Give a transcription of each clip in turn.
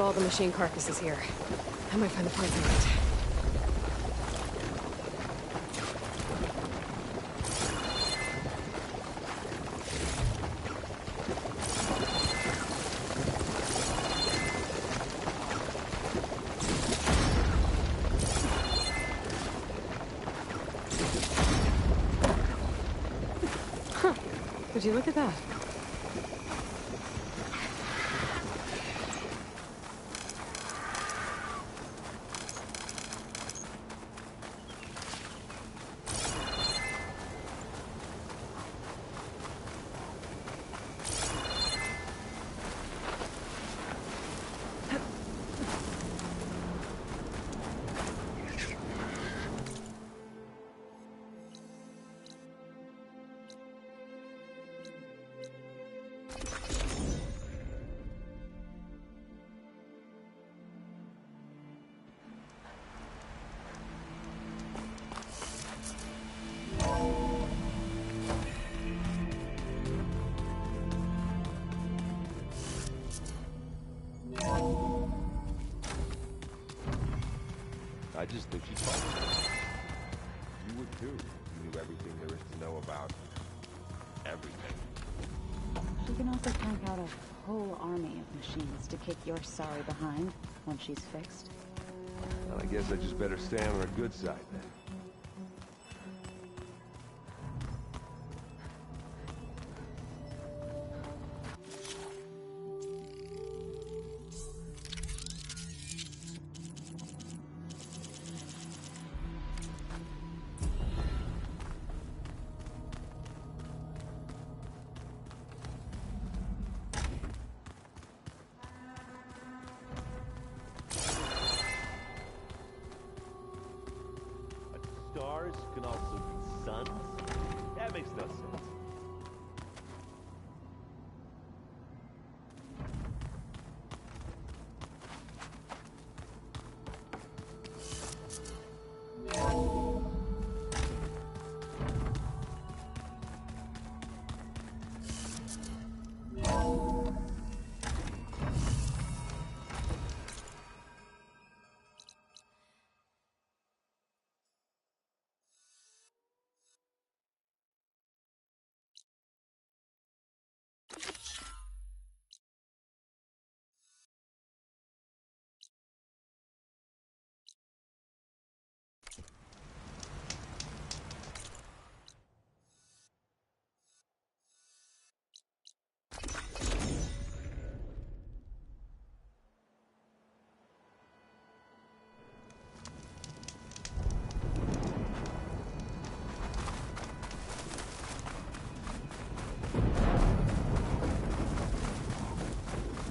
all the machine carcasses here. I might find the parts I need. Would you look at that? I just think she's fun. You would too. You knew everything there is to know about everything. She can also tank out a whole army of machines to kick your sorry behind once she's fixed. Well, I guess I just better stay on her good side then. Stars can also be suns? That makes no sense.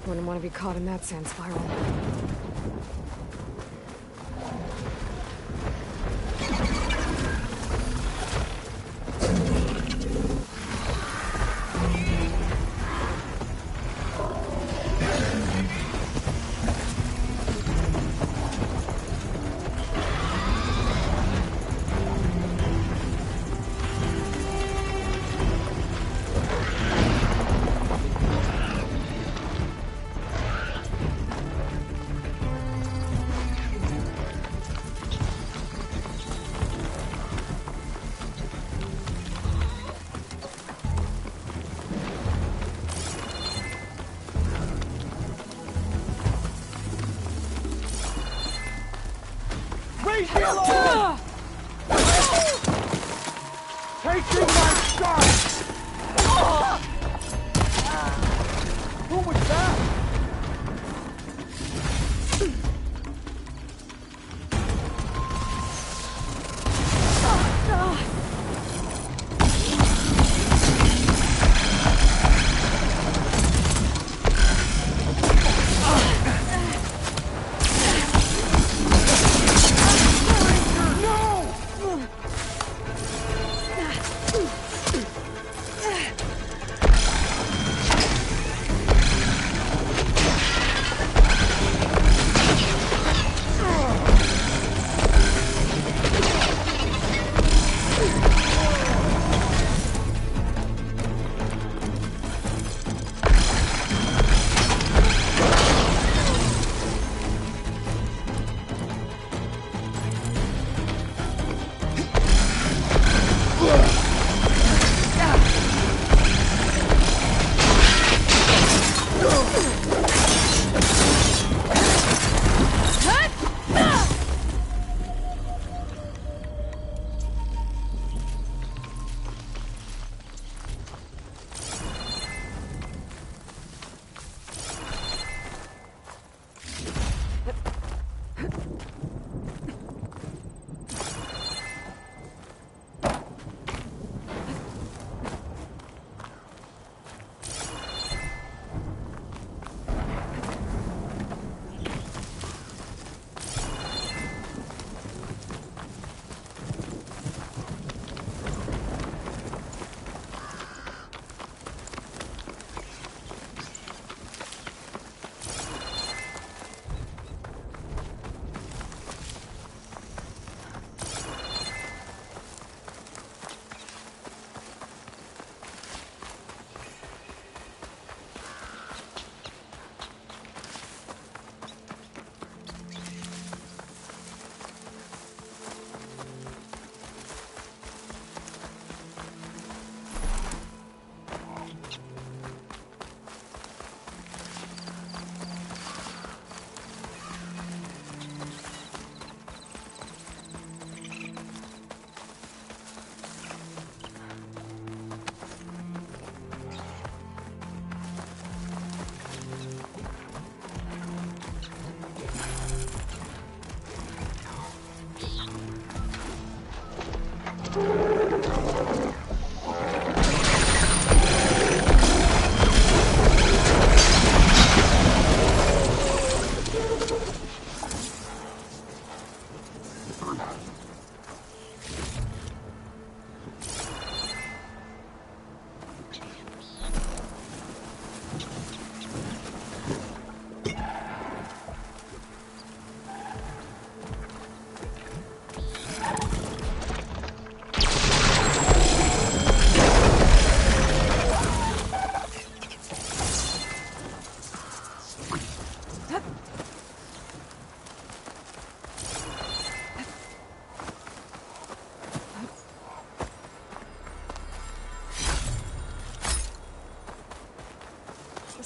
Wouldn't want to be caught in that sand spiral. Raise me along! Taking my shot! Who was that?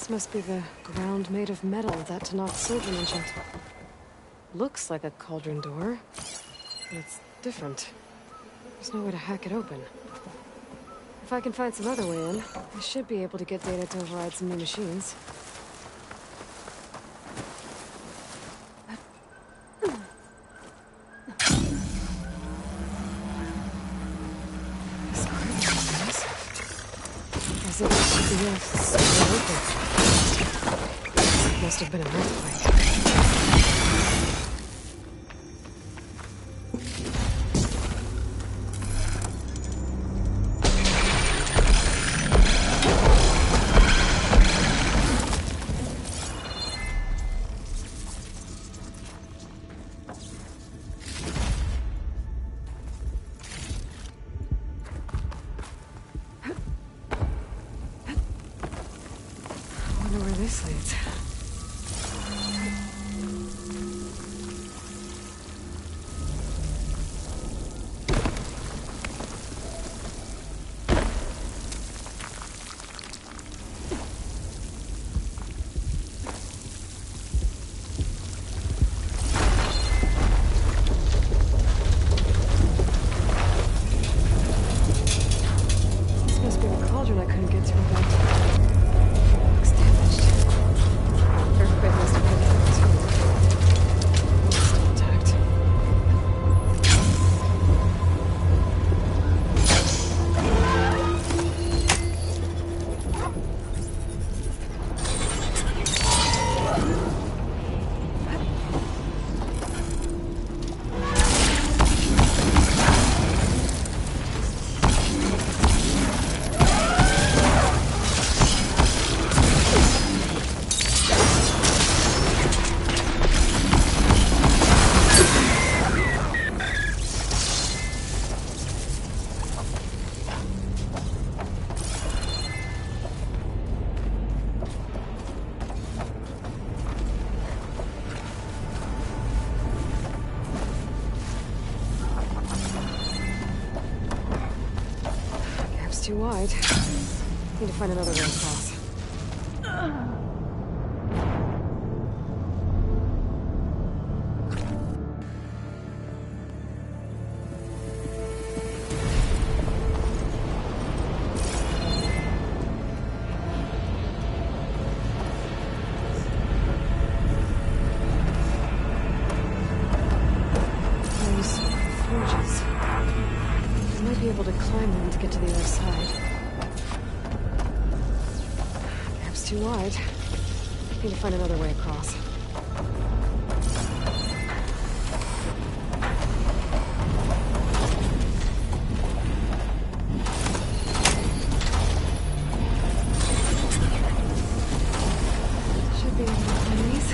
This must be the ground made of metal that Tanakh soldier mentioned. Looks like a cauldron door, but it's different. There's no way to hack it open. If I can find some other way in, I should be able to get data to override some new machines. This crypt is massive. As if it should be split open. Must have been an earthquake. I wonder where this leads. This must be the cauldron I couldn't get to without. Looks damaged. Earthquake must have been there too. It's still intact. Gap's too wide. Need to find another way across. Those forges. I might be able to climb them to get to the other side. Gap's too wide. Need to find another way across. Should be able to find these.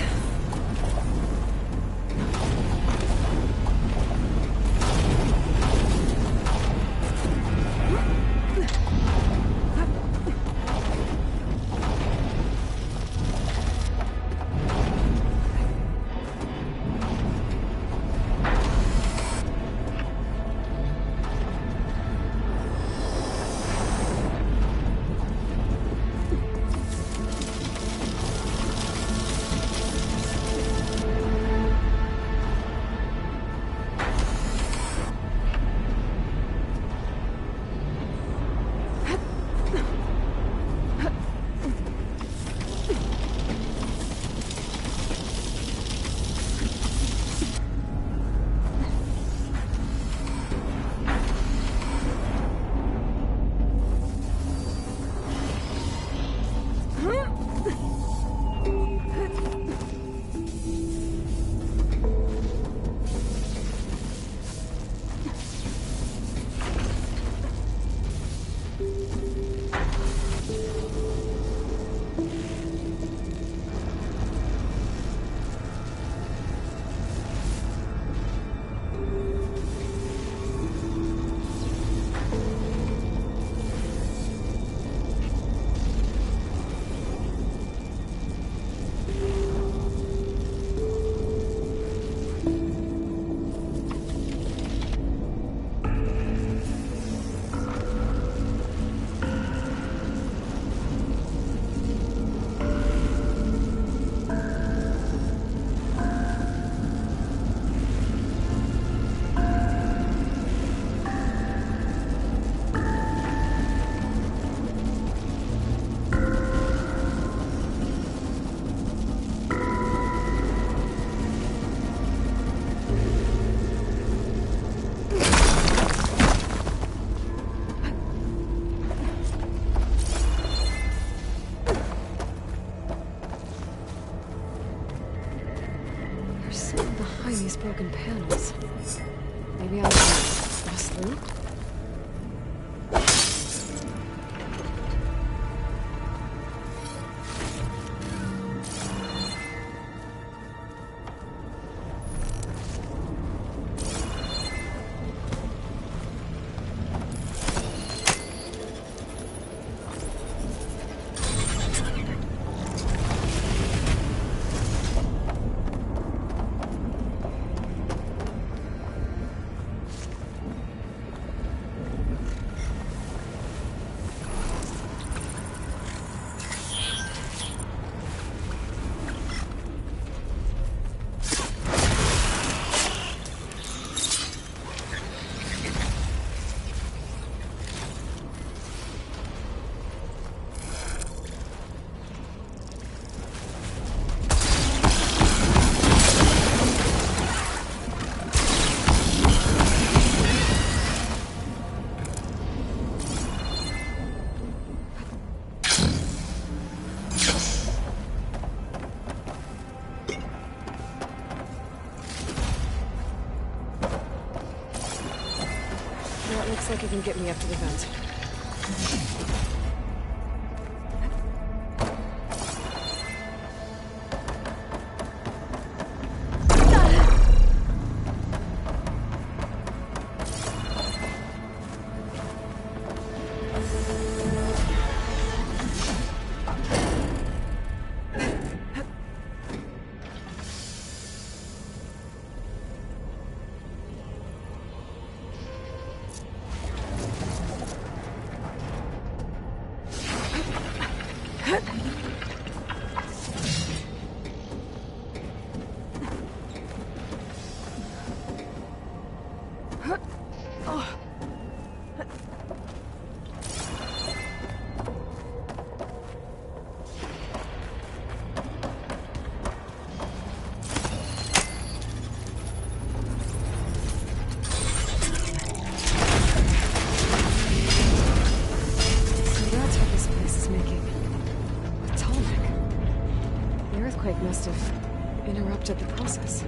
broken panels. Maybe I can bust through? Looks like it can get me up to the vent. Must have interrupted the process.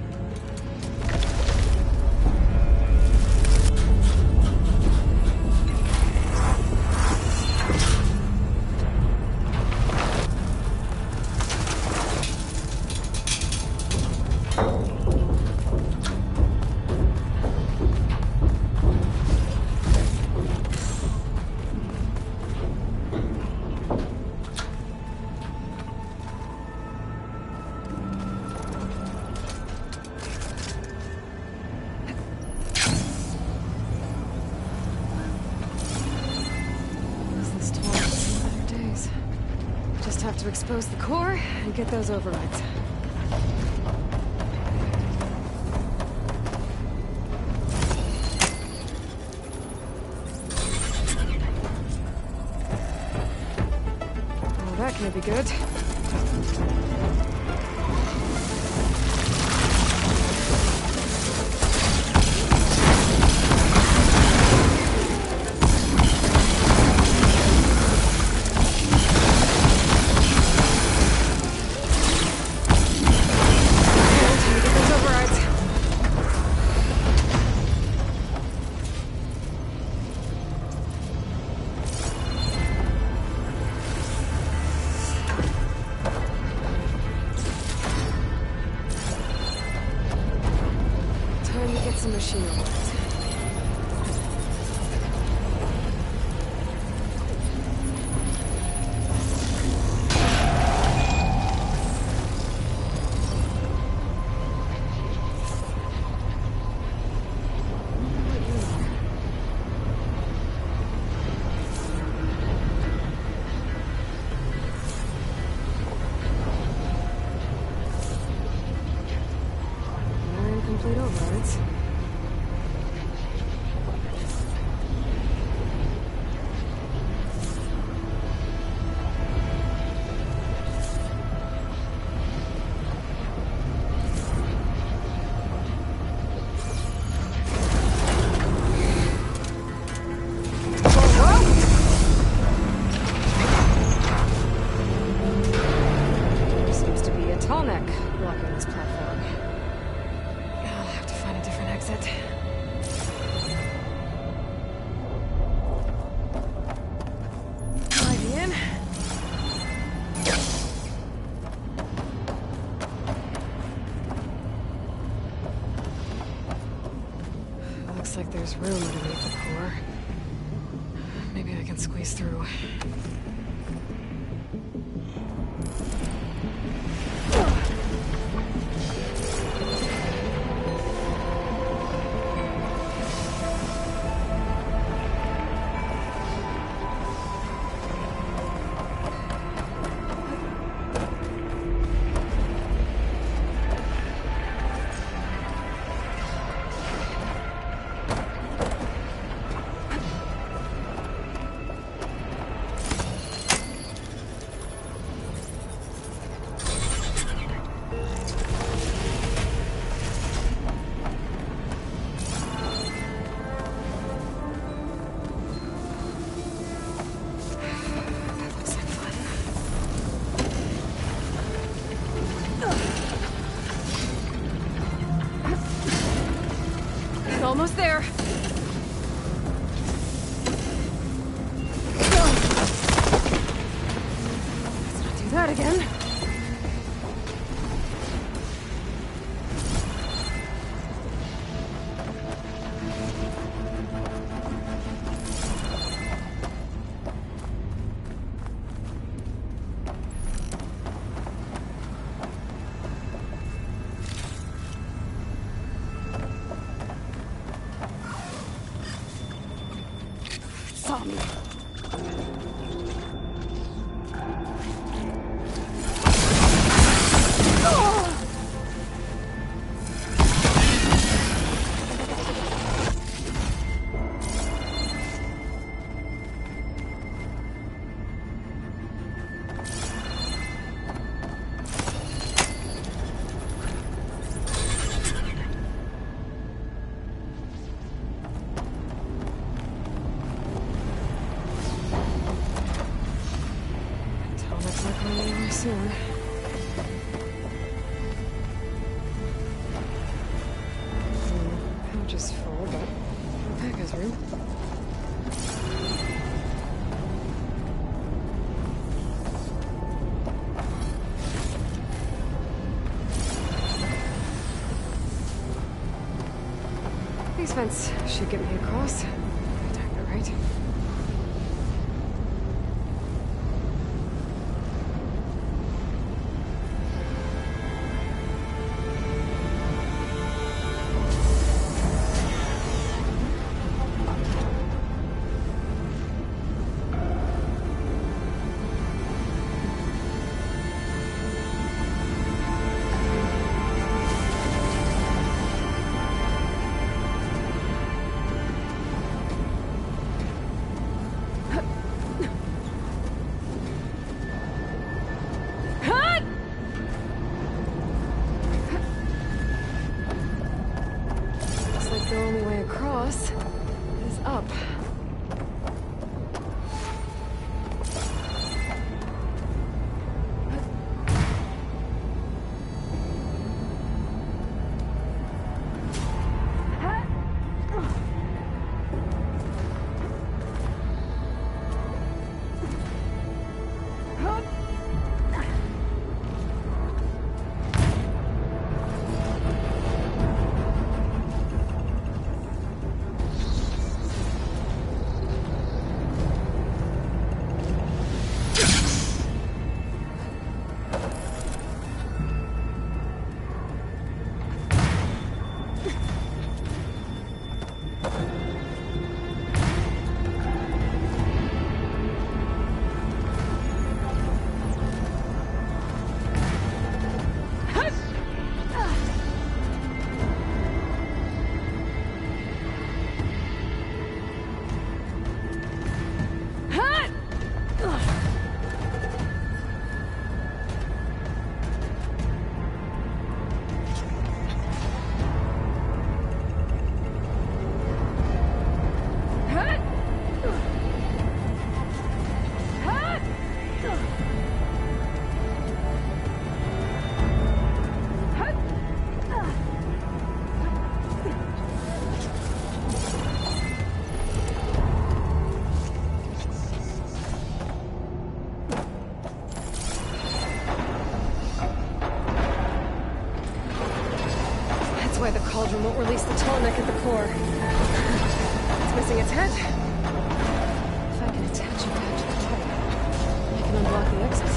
Have to expose the core and get those overrides. Oh, that can't be good. room underneath the core. Maybe I can squeeze through. Almost there. Let's not do that again. Saw me. Soon. Pouch is full, but the pack has room. These vents should get me across. Dagger, right? The only way across is up. That's why the cauldron won't release the tonic at the core. missing its head. If I can attach it back to the pipe, I can unblock the exit.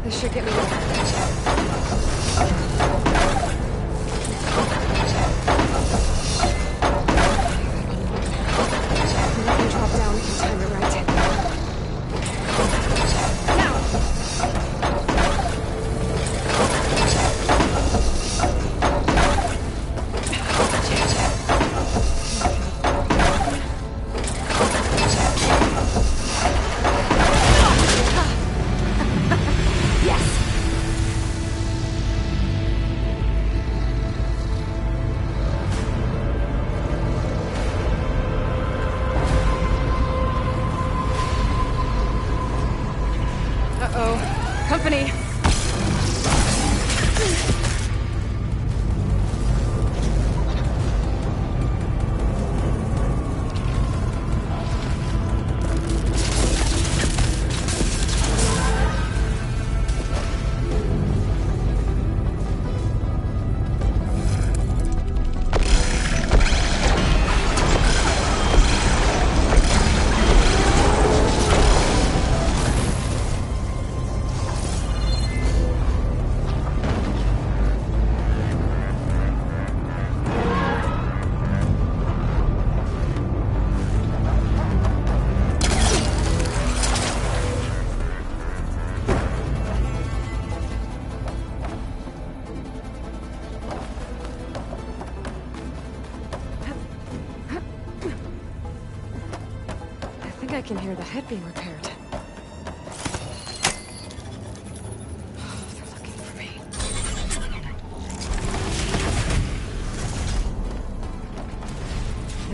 This should get me there. Let me drop down if you time it right. Now! Yes! Uh-oh. Company! I can hear the head being repaired. Oh, they're looking for me.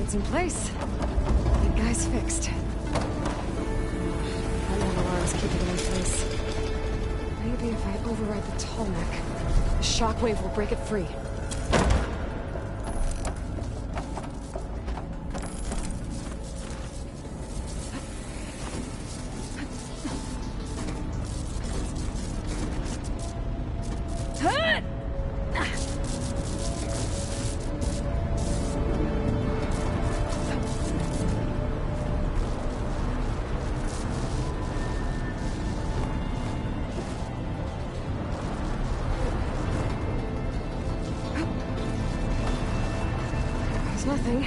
It's in place. The guy's fixed. That one alarm's keeping it in place. Maybe if I override the Tallneck, the shockwave will break it free. Nothing.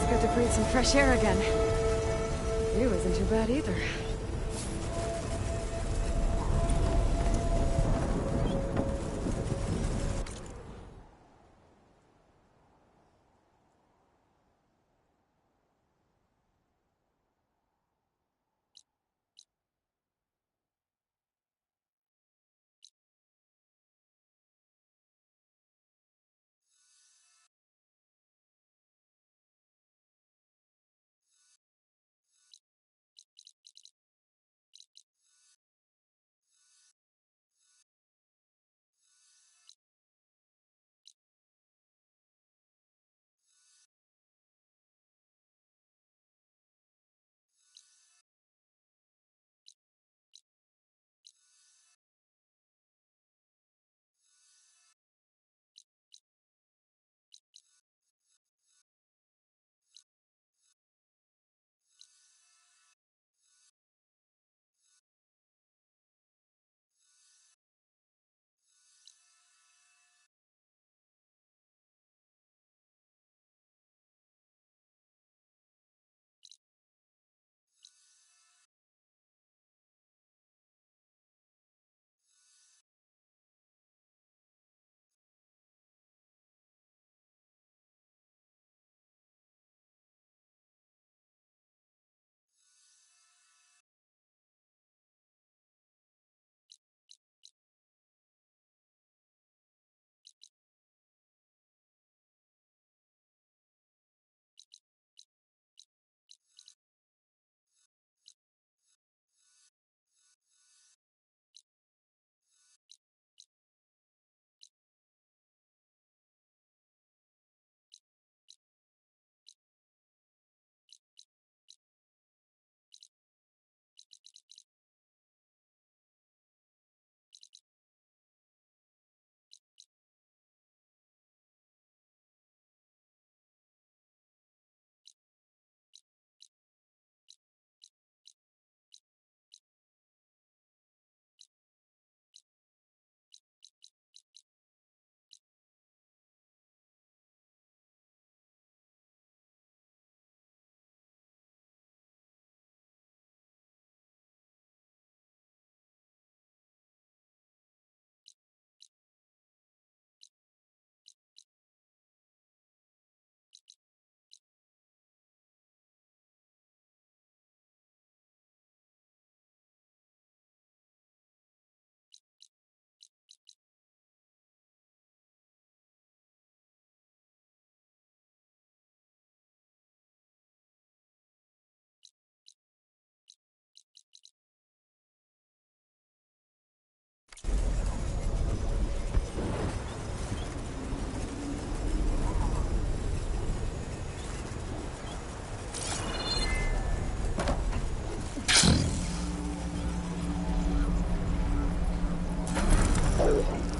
Good to breathe some fresh air again. View isn't too bad either.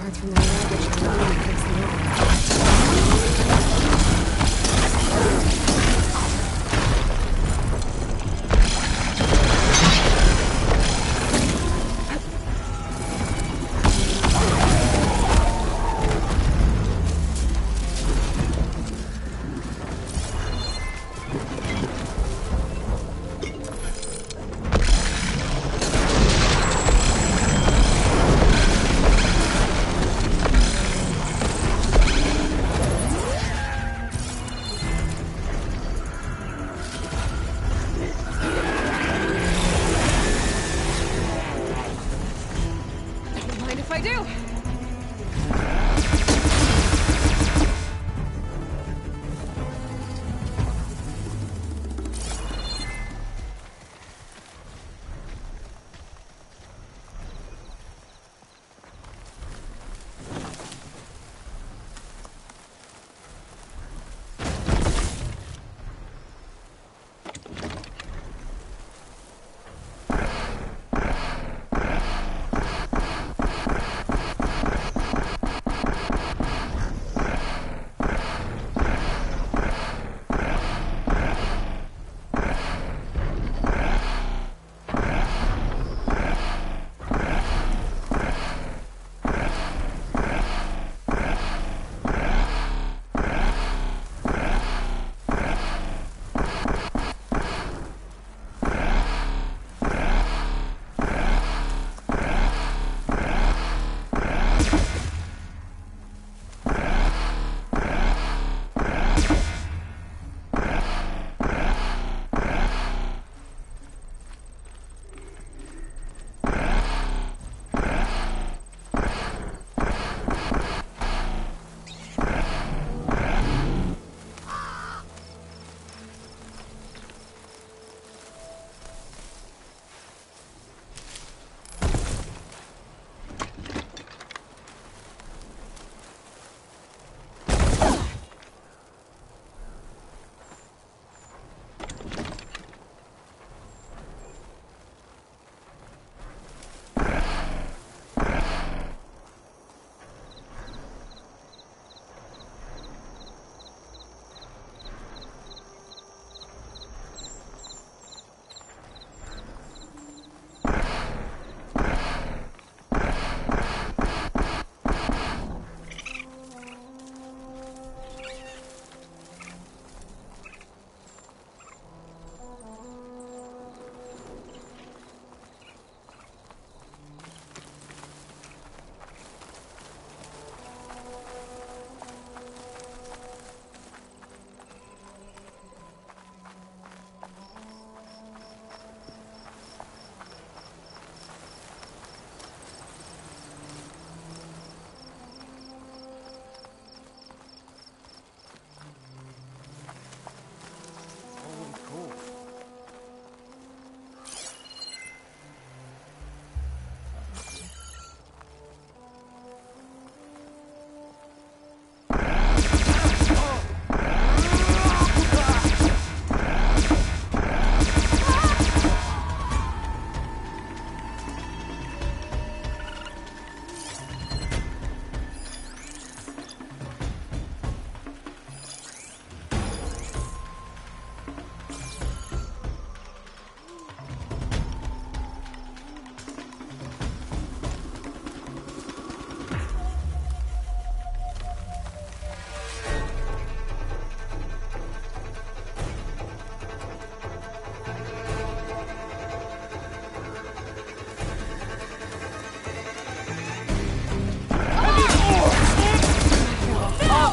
parts from the wreckage and maybe fix them over. Mind if I do?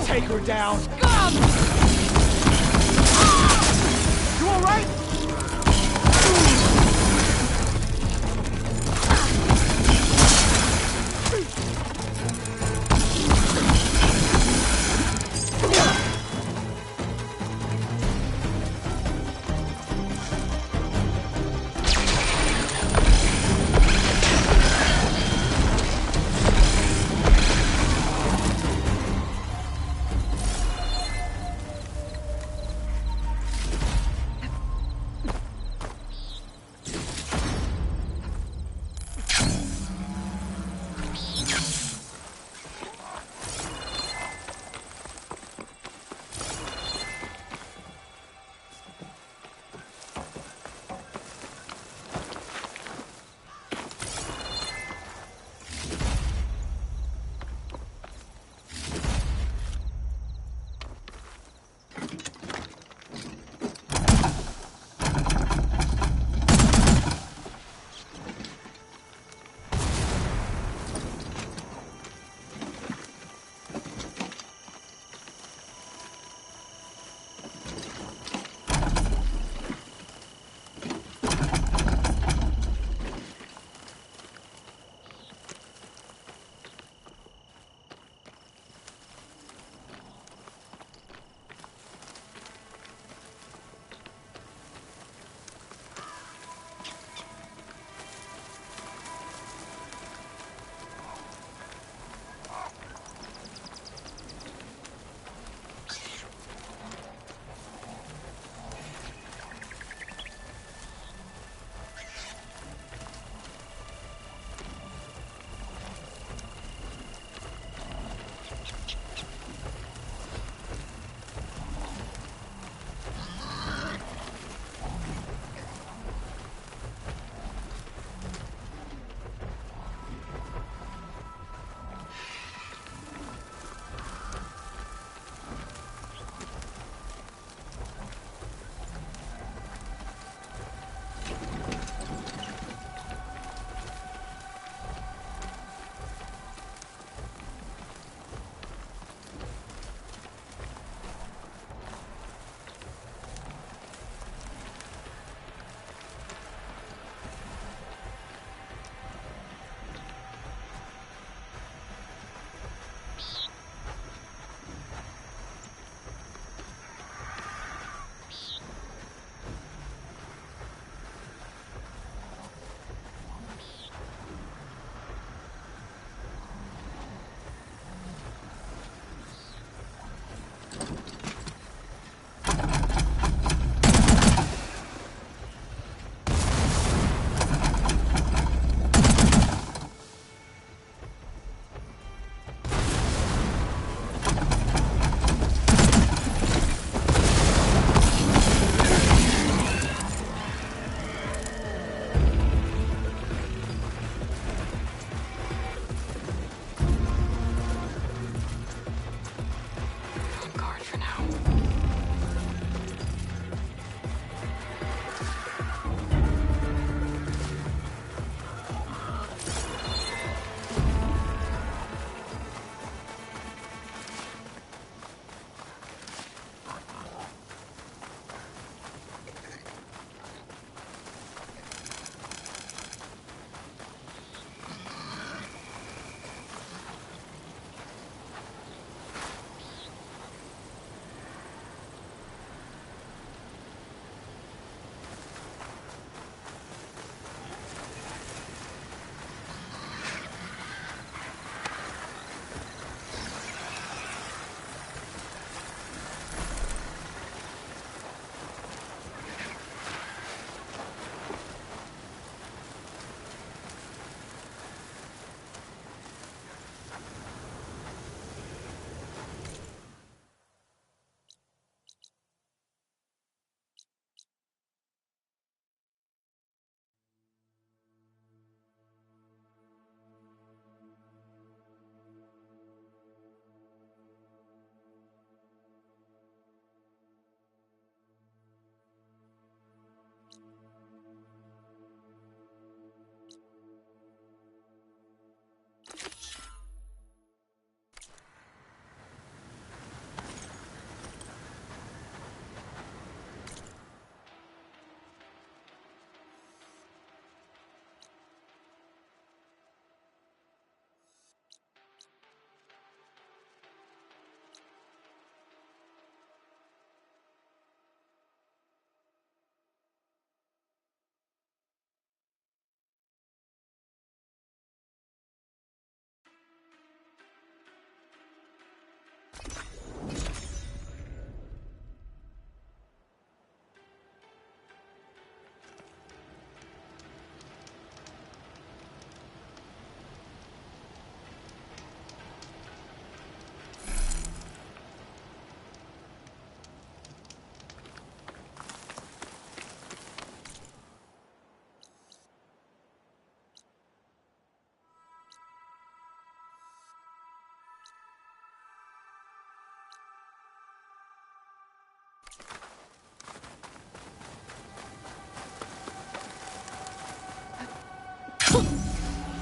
Take her down! Scum! You alright?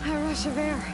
A rush of air.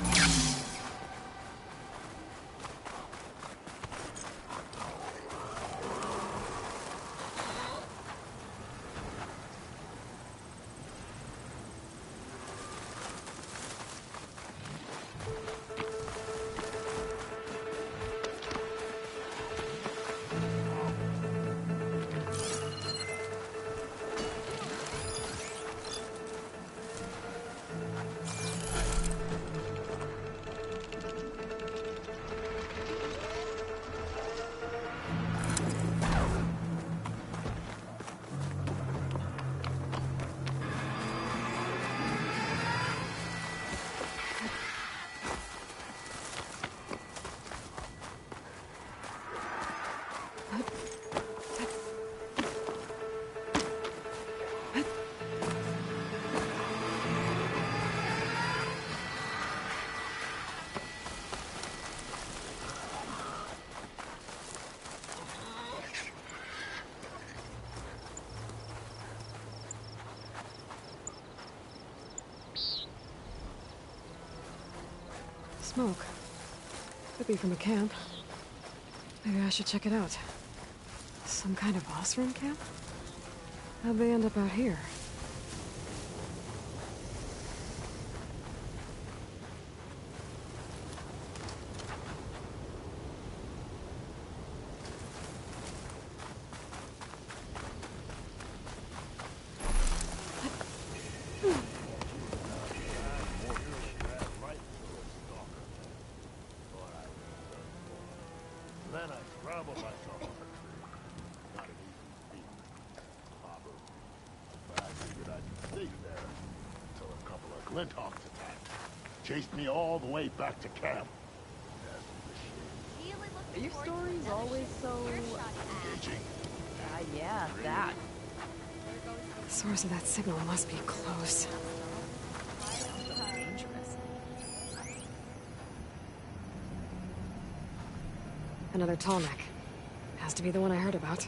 Smoke. Could be from a camp. Maybe I should check it out. Some kind of Oseram camp? How'd they end up out here? Then I scrambled myself up a tree. Not an easy feat. Hopper. But I figured I'd stay there until a couple of Glinthawks attacked. Chased me all the way back to camp. Are your stories always so... Engaging. yeah, that. The source of that signal must be close. Dangerous. Another tall neck. Has to be the one I heard about.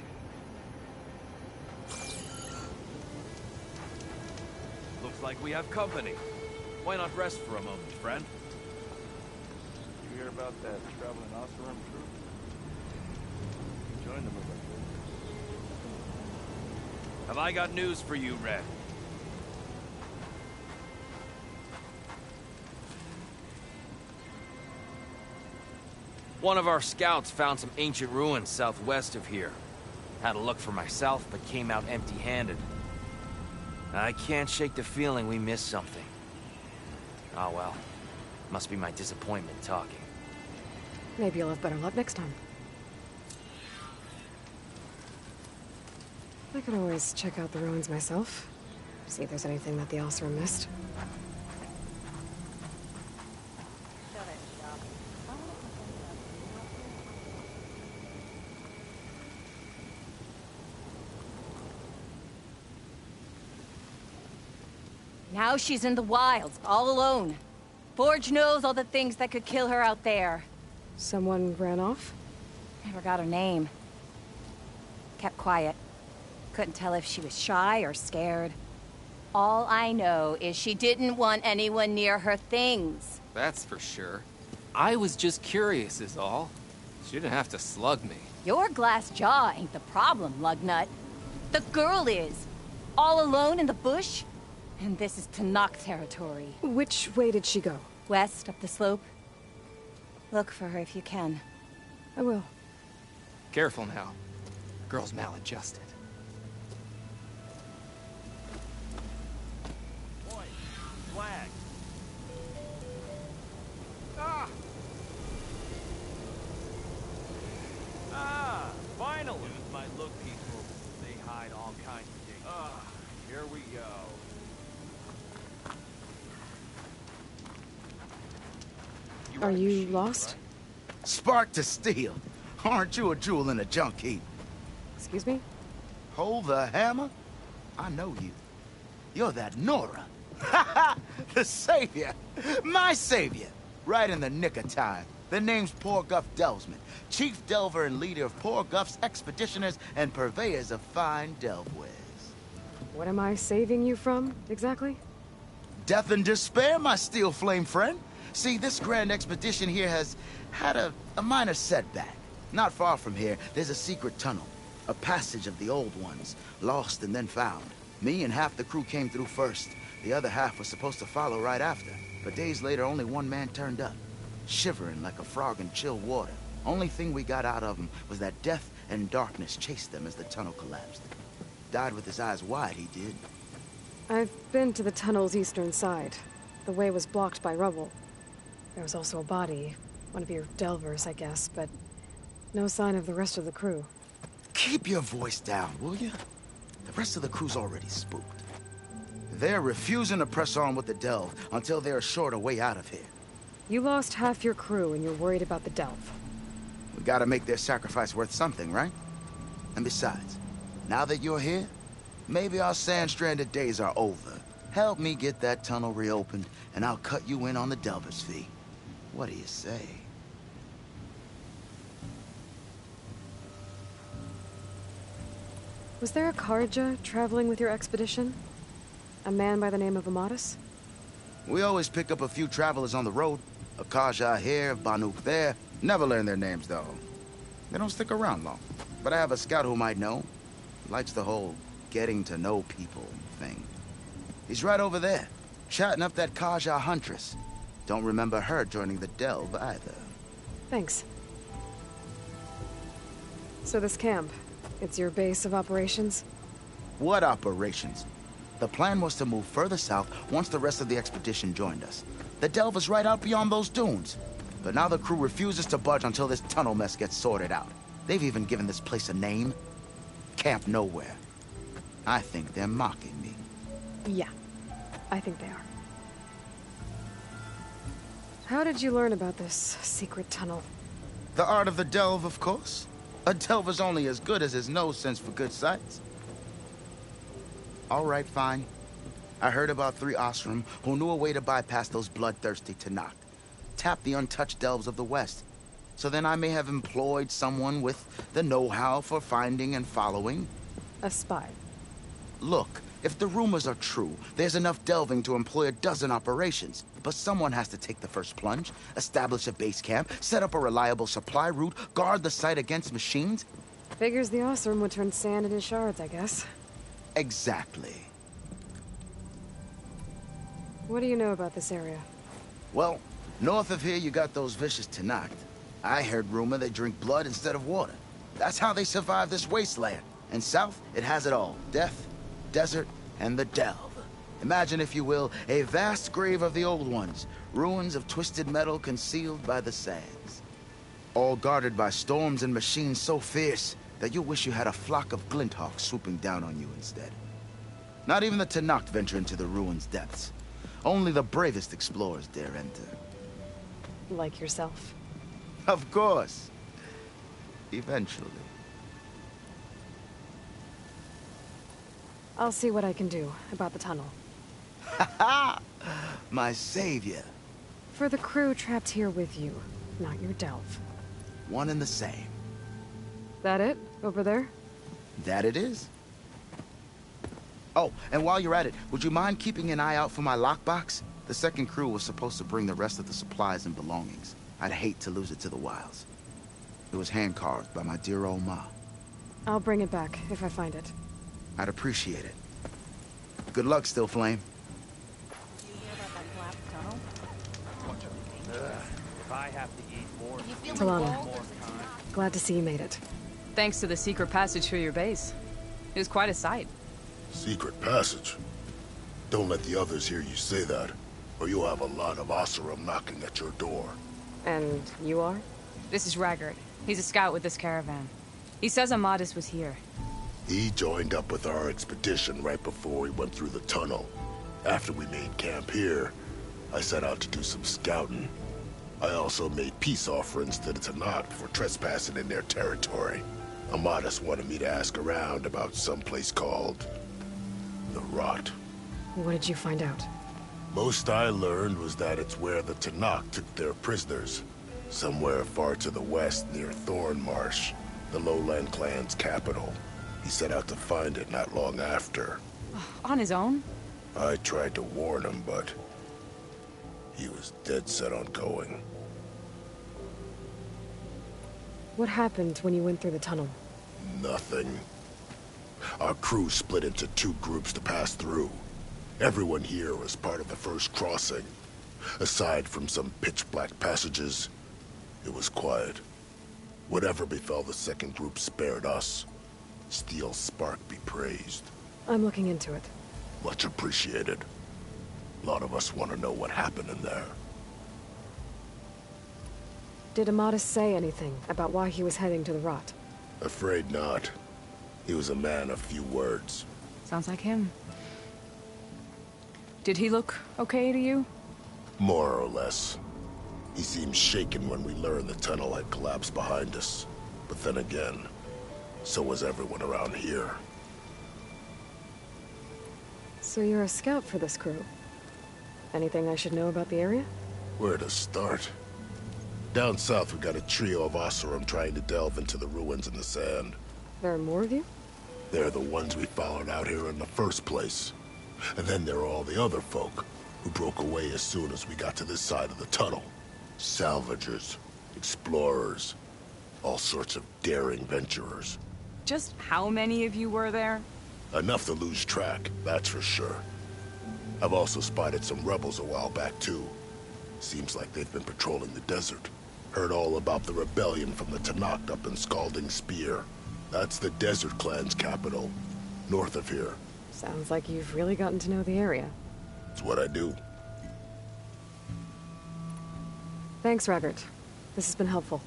Looks like we have company. Why not rest for a moment, friend? You hear about that traveling Oseram troop? Join them if I could. Have I got news for you, Red? One of our scouts found some ancient ruins southwest of here. Had a look for myself, but came out empty-handed. I can't shake the feeling we missed something. Oh well. Must be my disappointment talking. Maybe you'll have better luck next time. I could always check out the ruins myself. See if there's anything that the Oseram missed. Now she's in the wilds, all alone. Forge knows all the things that could kill her out there. Someone ran off? Never got her name. Kept quiet. Couldn't tell if she was shy or scared. All I know is she didn't want anyone near her things. That's for sure. I was just curious is all. She didn't have to slug me. Your glass jaw ain't the problem, Lugnut. The girl is. All alone in the bush. And this is Tenakth territory. Which way did she go? West, up the slope. Look for her if you can. I will. Careful now. Girl's maladjusted. Boy, flag. Ah! Ah, finally! Use my look people. They hide all kinds of things. Ah, here we go. Are you lost? Spark to steel. Aren't you a jewel in a junk heap? Excuse me? Hold the hammer? I know you. You're that Nora. Ha ha! The savior! My savior! Right in the nick of time. The name's Porguff Delvesman, chief delver and leader of Porguff's expeditioners and purveyors of fine delve wares. What am I saving you from, exactly? Death and despair, my steel flame friend. See, this grand expedition here has had a minor setback. Not far from here, there's a secret tunnel. A passage of the old ones, lost and then found. Me and half the crew came through first. The other half was supposed to follow right after. But days later, only one man turned up, shivering like a frog in chill water. Only thing we got out of him was that death and darkness chased them as the tunnel collapsed. Died with his eyes wide, he did. I've been to the tunnel's eastern side. The way was blocked by rubble. There was also a body. One of your delvers, I guess, but no sign of the rest of the crew. Keep your voice down, will you? The rest of the crew's already spooked. They're refusing to press on with the delve until they're assured a way out of here. You lost half your crew and you're worried about the delve. We gotta make their sacrifice worth something, right? And besides, now that you're here, maybe our sand-stranded days are over. Help me get that tunnel reopened, and I'll cut you in on the delver's fee. What do you say? Was there a Carja traveling with your expedition? A man by the name of Amadis? We always pick up a few travelers on the road. A Carja here, Banuk there. Never learn their names, though. They don't stick around long. But I have a scout who might know. Likes the whole getting to know people thing. He's right over there, chatting up that Carja huntress. Don't remember her joining the delve either. Thanks. So this camp, it's your base of operations? What operations? The plan was to move further south once the rest of the expedition joined us. The delve is right out beyond those dunes. But now the crew refuses to budge until this tunnel mess gets sorted out. They've even given this place a name. Camp Nowhere. I think they're mocking me. Yeah, I think they are. How did you learn about this secret tunnel? The art of the delve, of course. A delver's only as good as his nose sense for good sights. All right, fine. I heard about 3 Osram who knew a way to bypass those bloodthirsty Tenakth. Tap the untouched delves of the West. So then I may have employed someone with the know-how for finding and following. A spy. Look, if the rumors are true, there's enough delving to employ a dozen operations. But someone has to take the first plunge, establish a base camp, set up a reliable supply route, guard the site against machines. Figures the Osram would turn sand into shards, I guess. Exactly. What do you know about this area? Well, north of here you got those vicious Tenakth. I heard rumor they drink blood instead of water. That's how they survive this wasteland. And south, it has it all. Death, desert, and the delve. Imagine, if you will, a vast grave of the old ones. Ruins of twisted metal concealed by the sands. All guarded by storms and machines so fierce that you wish you had a flock of glinthawks swooping down on you instead. Not even the Tenakth venture into the ruins' depths. Only the bravest explorers dare enter. Like yourself. Of course. Eventually. I'll see what I can do about the tunnel. Ha! My savior. For the crew trapped here with you, not your delve. One and the same. That it? Over there? That it is. Oh, and while you're at it, would you mind keeping an eye out for my lockbox? The second crew was supposed to bring the rest of the supplies and belongings. I'd hate to lose it to the wilds. It was hand-carved by my dear old ma. I'll bring it back if I find it. I'd appreciate it. Good luck, Still Flame. Did you hear about that collapsed tunnel? If I have to eat more, Talana, glad to see you made it. Thanks to the secret passage for your base. It was quite a sight. Secret passage? Don't let the others hear you say that, or you'll have a lot of Oseram knocking at your door. And you are? This is Raggard. He's a scout with this caravan. He says Amadis was here. He joined up with our expedition right before we went through the tunnel. After we made camp here, I set out to do some scouting. I also made peace offerings to the Tenakth for trespassing in their territory. Amadis wanted me to ask around about some place called the Rot. What did you find out? Most I learned was that it's where the Tenakth took their prisoners. Somewhere far to the west near Thornmarsh, the Lowland clan's capital. He set out to find it not long after. On his own? I tried to warn him, but he was dead set on going. What happened when you went through the tunnel? Nothing. Our crew split into 2 groups to pass through. Everyone here was part of the first crossing. Aside from some pitch-black passages, it was quiet. Whatever befell the second group spared us. Steel Spark be praised. I'm looking into it. Much appreciated. A lot of us want to know what happened in there. Did Amadis say anything about why he was heading to the rot? Afraid not. He was a man of few words. Sounds like him. Did he look okay to you? More or less. He seemed shaken when we learned the tunnel had collapsed behind us. But then again, so was everyone around here. So you're a scout for this crew? Anything I should know about the area? Where to start? Down south, we got a trio of Oseram trying to delve into the ruins in the sand. There are more of you? They're the ones we followed out here in the first place. And then there are all the other folk, who broke away as soon as we got to this side of the tunnel. Salvagers, explorers, all sorts of daring venturers. Just how many of you were there? Enough to lose track, that's for sure. I've also spotted some rebels a while back, too. Seems like they've been patrolling the desert. Heard all about the rebellion from the Tenakth up in Scalding Spear. That's the Desert Clan's capital, north of here. Sounds like you've really gotten to know the area. It's what I do. Thanks, Raggart. This has been helpful.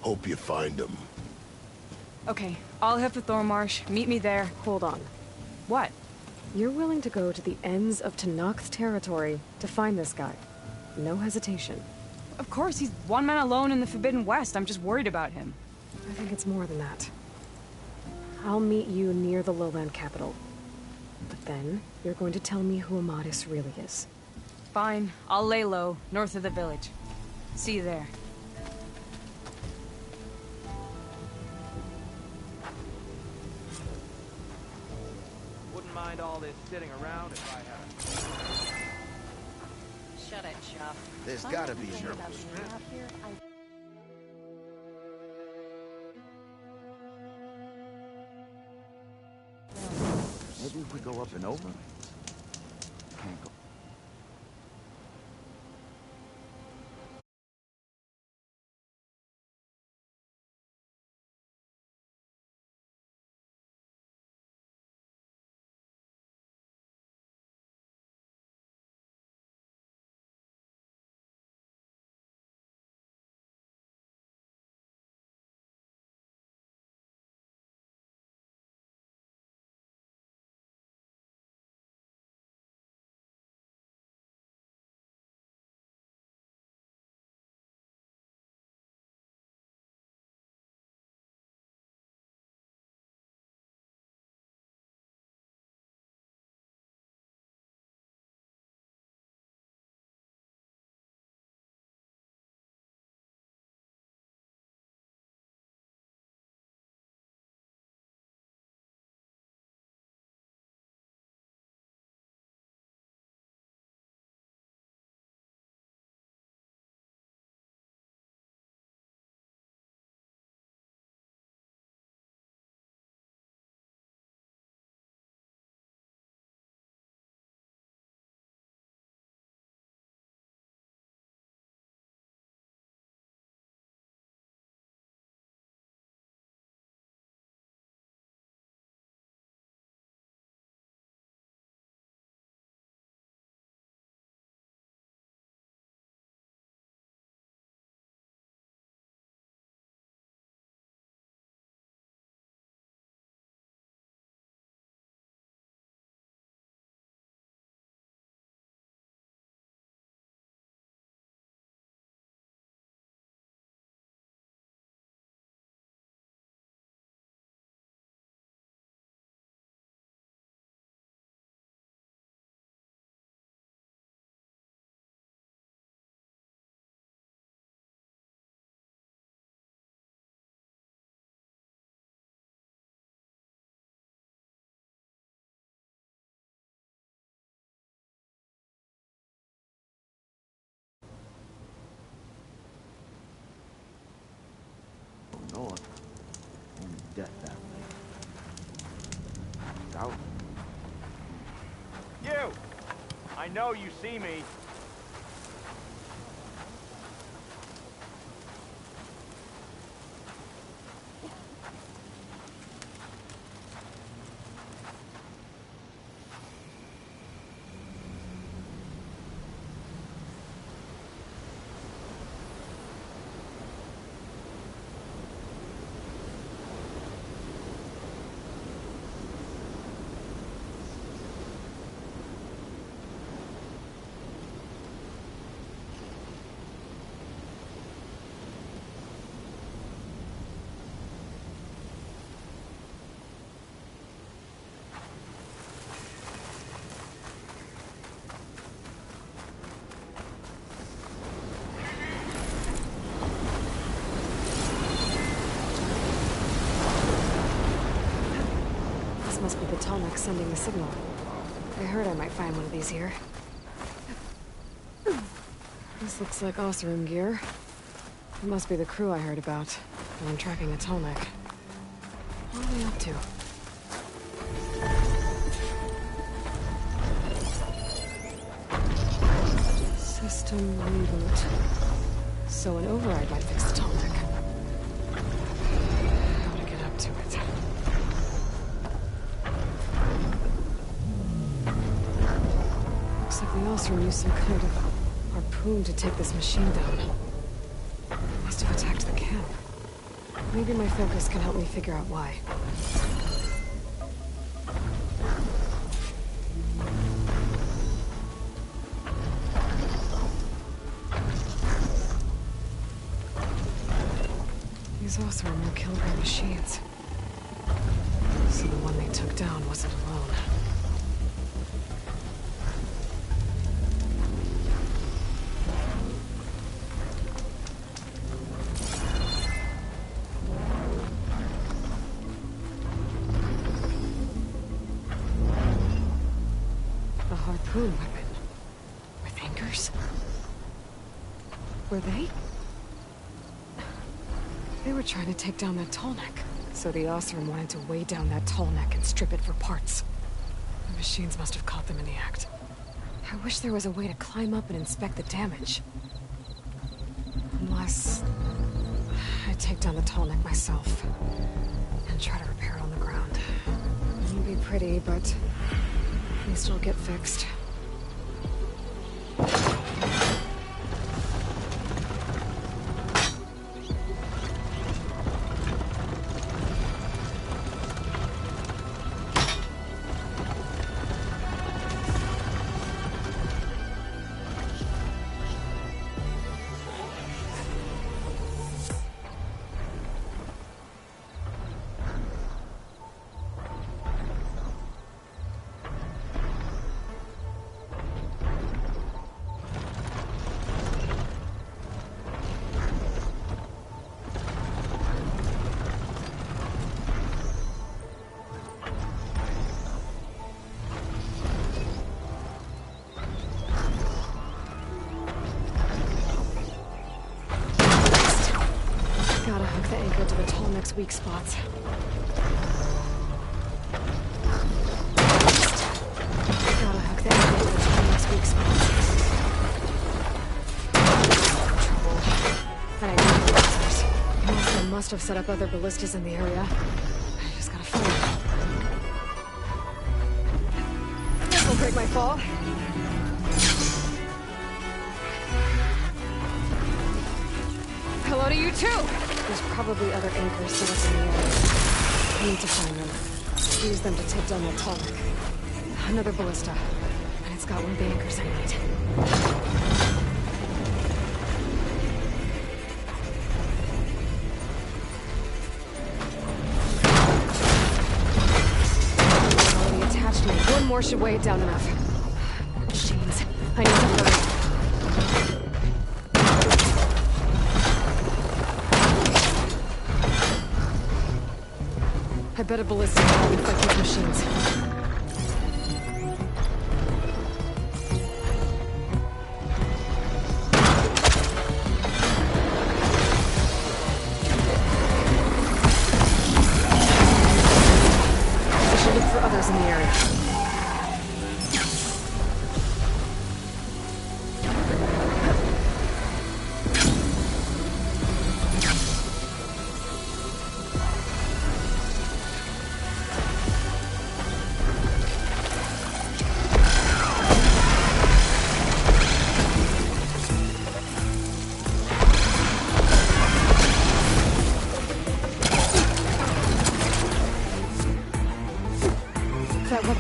Hope you find him. Okay, I'll head for Thormarsh. Meet me there. Hold on. What? You're willing to go to the ends of Tenakth territory to find this guy. No hesitation. Of course, he's one man alone in the Forbidden West. I'm just worried about him. I think it's more than that. I'll meet you near the lowland capital. But then, you're going to tell me who Amadis really is. Fine. I'll lay low, north of the village. See you there. Wouldn't mind all this sitting around if I had. Shut it, Chuff. There's gotta be a About nervous being out here, Maybe if we go up and over? Can't go. I know you see me. Must be the Tallneck sending the signal. I heard I might find one of these here. This looks like Oseram gear. It must be the crew I heard about when I'm tracking the Tallneck. What are they up to? System reboot. So an override might fix the Tallneck. How to get up to it. Looks like the Oseram used some kind of harpoon to take this machine down. Must have attacked the camp. Maybe my focus can help me figure out why. These Oseram were killed by machines. So the one they took down wasn't alone. A harpoon weapon. With anchors? Were they? They were trying to take down that Tallneck. So the Oseram wanted to weigh down that Tallneck and strip it for parts. The machines must have caught them in the act. I wish there was a way to climb up and inspect the damage. Unless... I take down the Tallneck myself. And try to repair it on the ground. It won't be pretty, but... at least it'll get fixed. To the Tallneck's weak spots. Gotta hook the anchor to the Tallneck's weak spots. Trouble. And I need the answers. Mothra must have set up other ballistas in the area. I just gotta find them. This will break my fall. Hello to you too! There's probably other anchors set up in the area. I need to find them. Use them to take down that Tallneck. Another ballista. And it's got one of the anchors I need. Already attached to me. One more should weigh it down enough. Machines. I need to hurry. I bet a ballista can help me fight these machines. I should look for others in the area.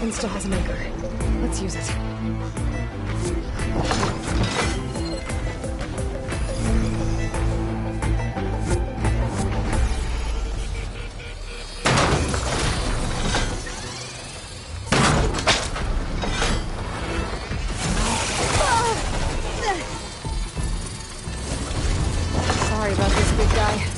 weapon still has an anchor. Let's use it. Sorry about this, big guy.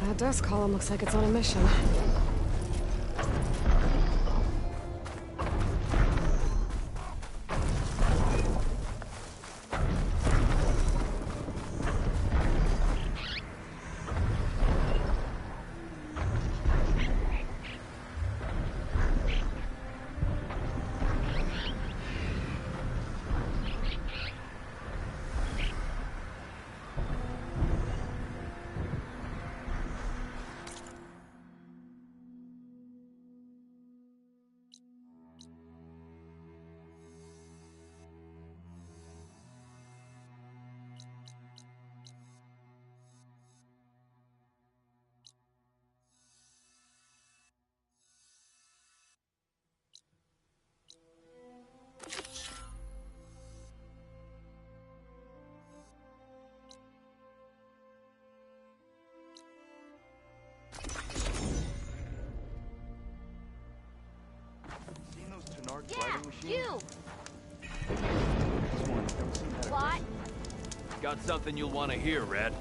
That dust column looks like it's on a mission. You! What? Got something you'll want to hear, Red.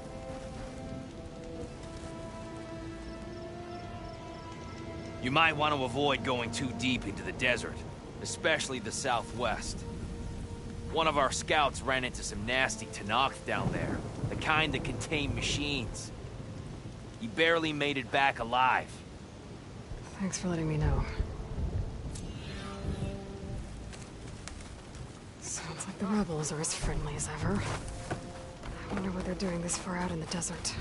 You might want to avoid going too deep into the desert, especially the southwest. One of our scouts ran into some nasty Tenakth down there, the kind that contain machines. He barely made it back alive. Thanks for letting me know. Sounds like the rebels are as friendly as ever. I wonder what they're doing this far out in the desert.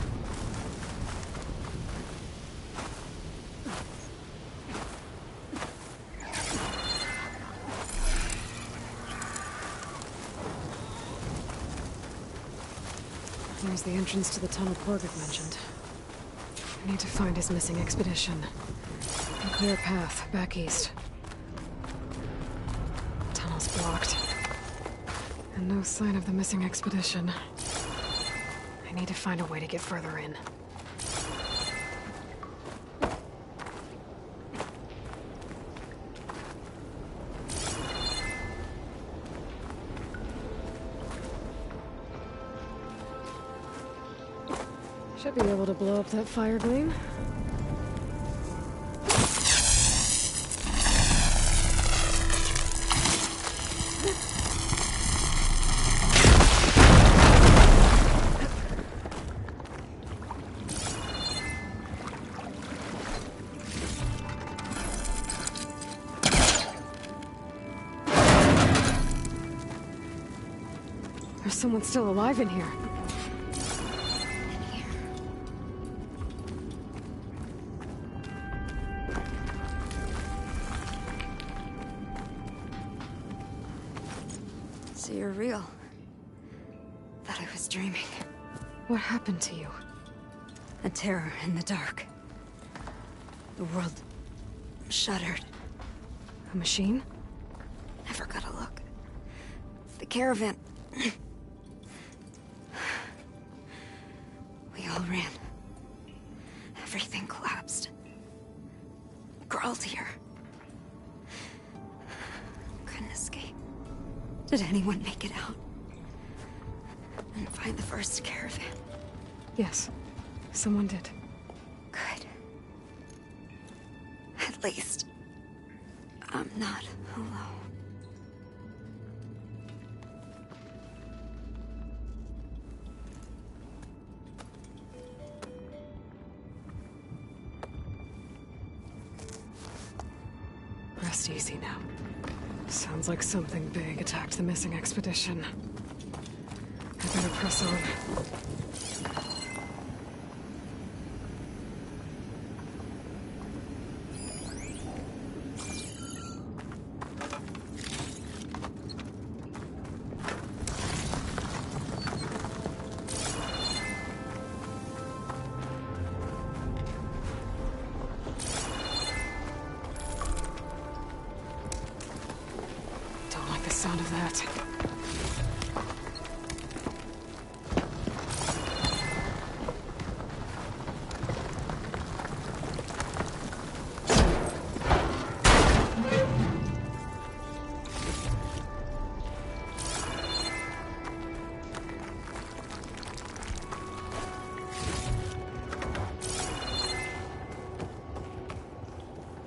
There's the entrance to the tunnel Korgok mentioned. I need to find his missing expedition. And clear a path back east. Tunnel's blocked. And no sign of the missing expedition. I need to find a way to get further in. Should be able to blow up that fire gleam. There's someone still alive in here. So you're real. Thought I was dreaming. What happened to you? A terror in the dark. The world shuddered. A machine? Never got a look. The caravan. We all ran. Everything collapsed. Crawled here. Couldn't escape. Did anyone make it out? And find the first caravan? Yes, someone did. Good. At least, I'm not alone. Rest easy now. Sounds like something big attacked the missing expedition. I better press on. Don't like the sound of that.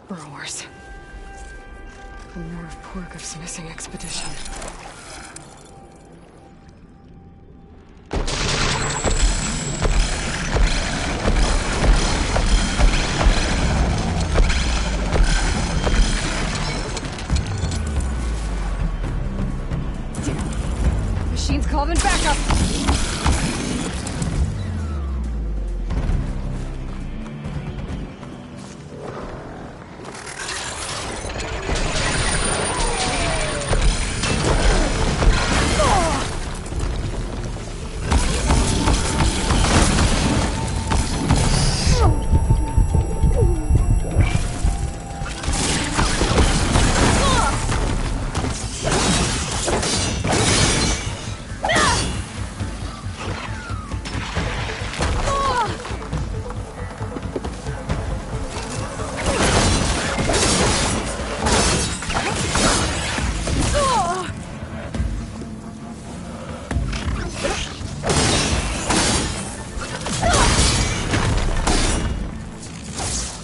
Burrowers. More of Porgov's missing expedition. Machine's calling backup!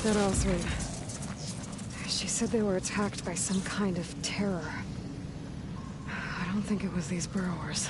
Not all three. She said they were attacked by some kind of terror. I don't think it was these burrowers.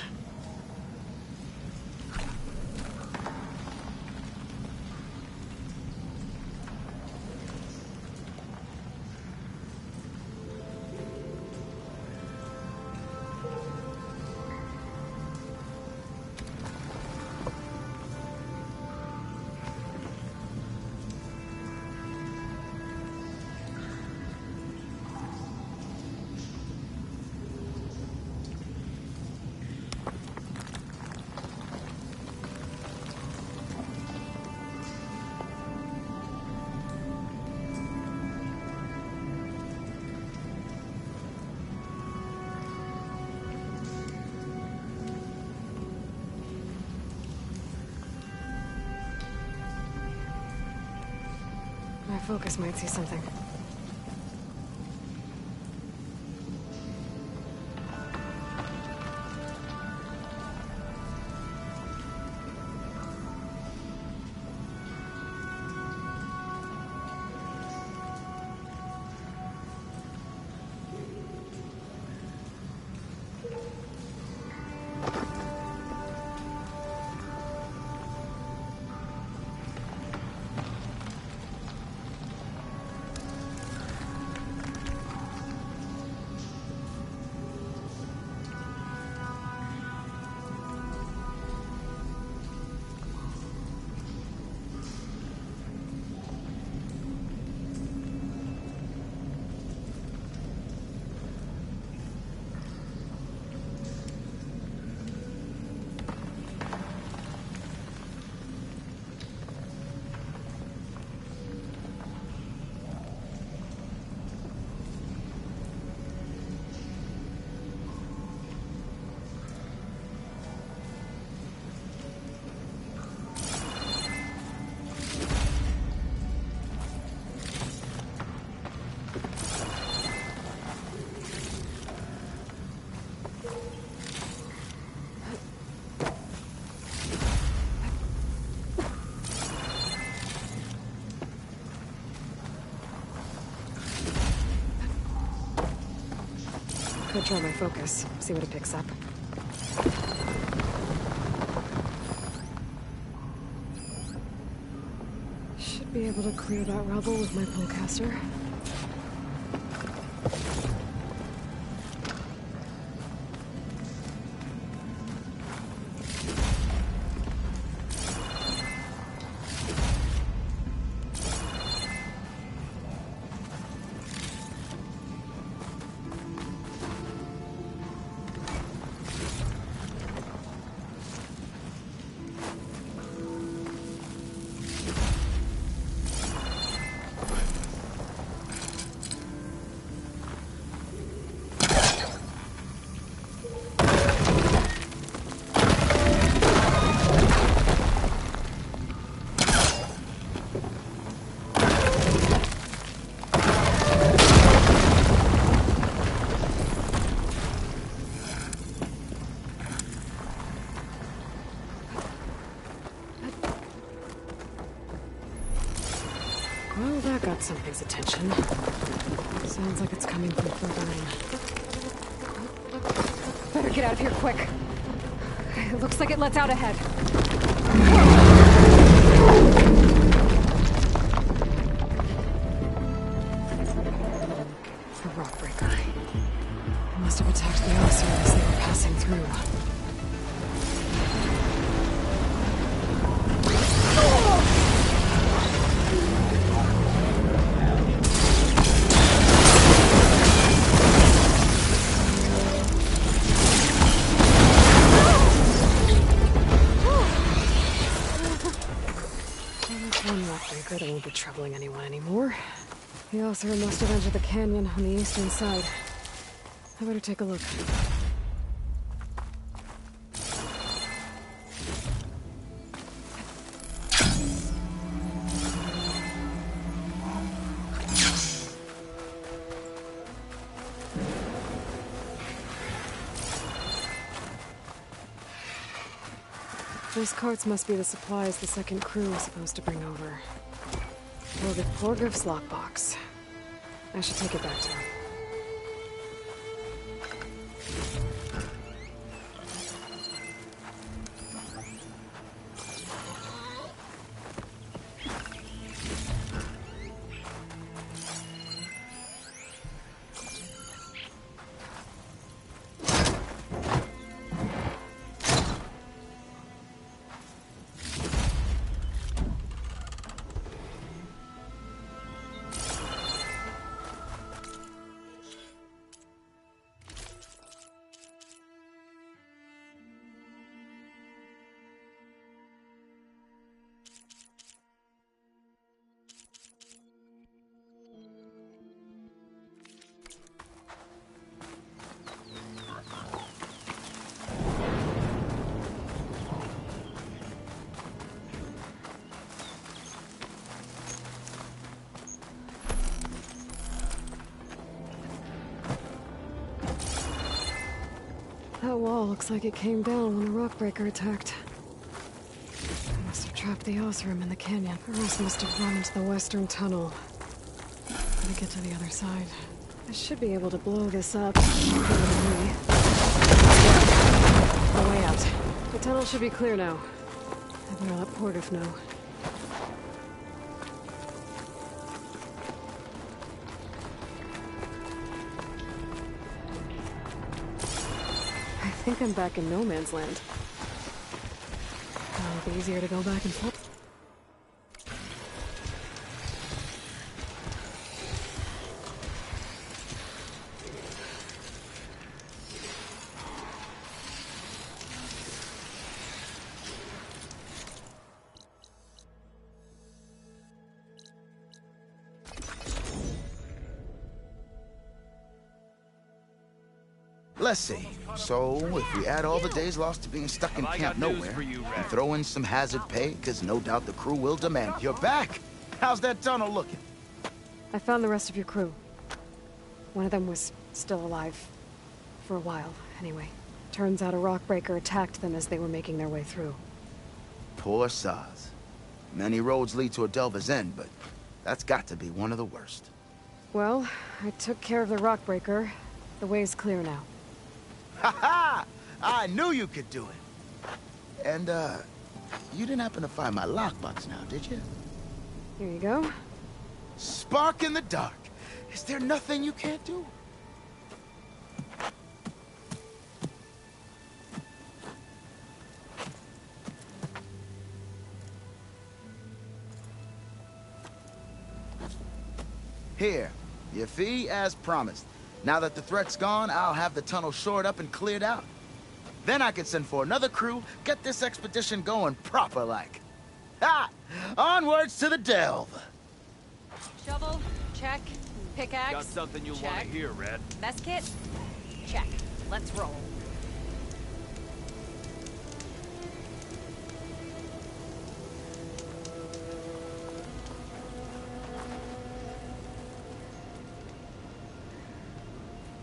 My focus might see something. Could try my focus, see what it picks up. Should be able to clear that rubble with my pullcaster. Well, that got something's attention. Sounds like it's coming from further in. Better get out of here quick. It looks like it lets out ahead. The Rockbreaker. They must have attacked the officer as they were passing through. That won't be troubling anyone anymore. The officer must have entered the canyon on the eastern side. I better take a look. Those carts must be the supplies the second crew was supposed to bring over. Or the Porgriff's lockbox. I should take it back to him. That wall looks like it came down when the Rockbreaker attacked. They must have trapped the Osram in the canyon. The rest must have run into the western tunnel. Gotta get to the other side. I should be able to blow this up. The way out. The tunnel should be clear now. I better let Porgriff know. I think I'm back in no man's land. It'll be easier to go back and forth. Let's see. So, if we add all the days lost to being stuck in Camp Nowhere, and throw in some hazard pay, because no doubt the crew will demand. You're back! How's that tunnel looking? I found the rest of your crew. One of them was still alive. For a while, anyway. Turns out a Rockbreaker attacked them as they were making their way through. Poor Saz. Many roads lead to a Delver's End, but that's got to be one of the worst. Well, I took care of the Rockbreaker, The way's clear now. Ha ha! I knew you could do it. And, you didn't happen to find my lockbox now, did you? Here you go. Spark in the dark. Is there nothing you can't do? Here, your fee as promised. Now that the threat's gone, I'll have the tunnel shored up and cleared out. Then I can send for another crew, get this expedition going proper-like. Ha! Onwards to the delve! Shovel, check. Pickaxe, Got something you check. want to hear, Red? Mess kit, check. Let's roll.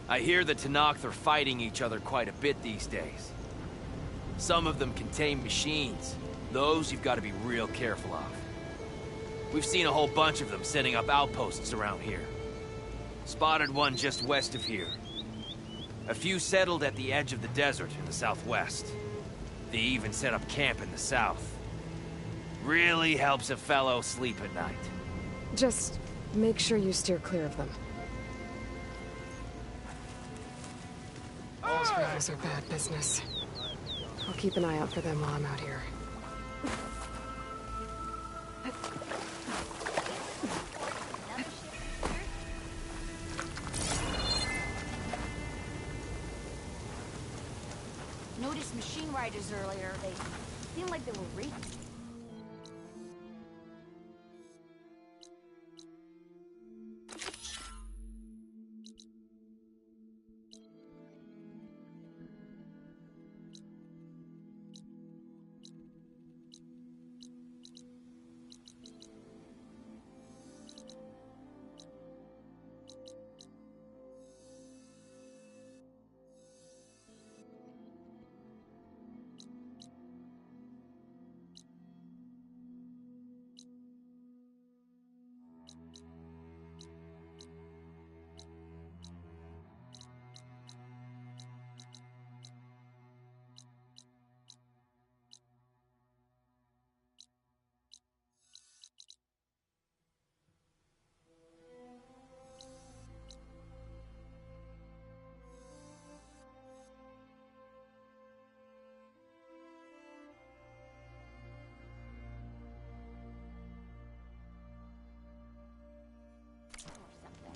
I hear the Tenakth are fighting each other quite a bit these days. Some of them contain machines. Those you've got to be real careful of. We've seen a whole bunch of them setting up outposts around here. Spotted one just west of here. A few settled at the edge of the desert in the southwest. They even set up camp in the south. Really helps a fellow sleep at night. Just make sure you steer clear of them. Those rebels are bad business. I'll keep an eye out for them while I'm out here. Noticed machine riders earlier. They seemed like they were racing.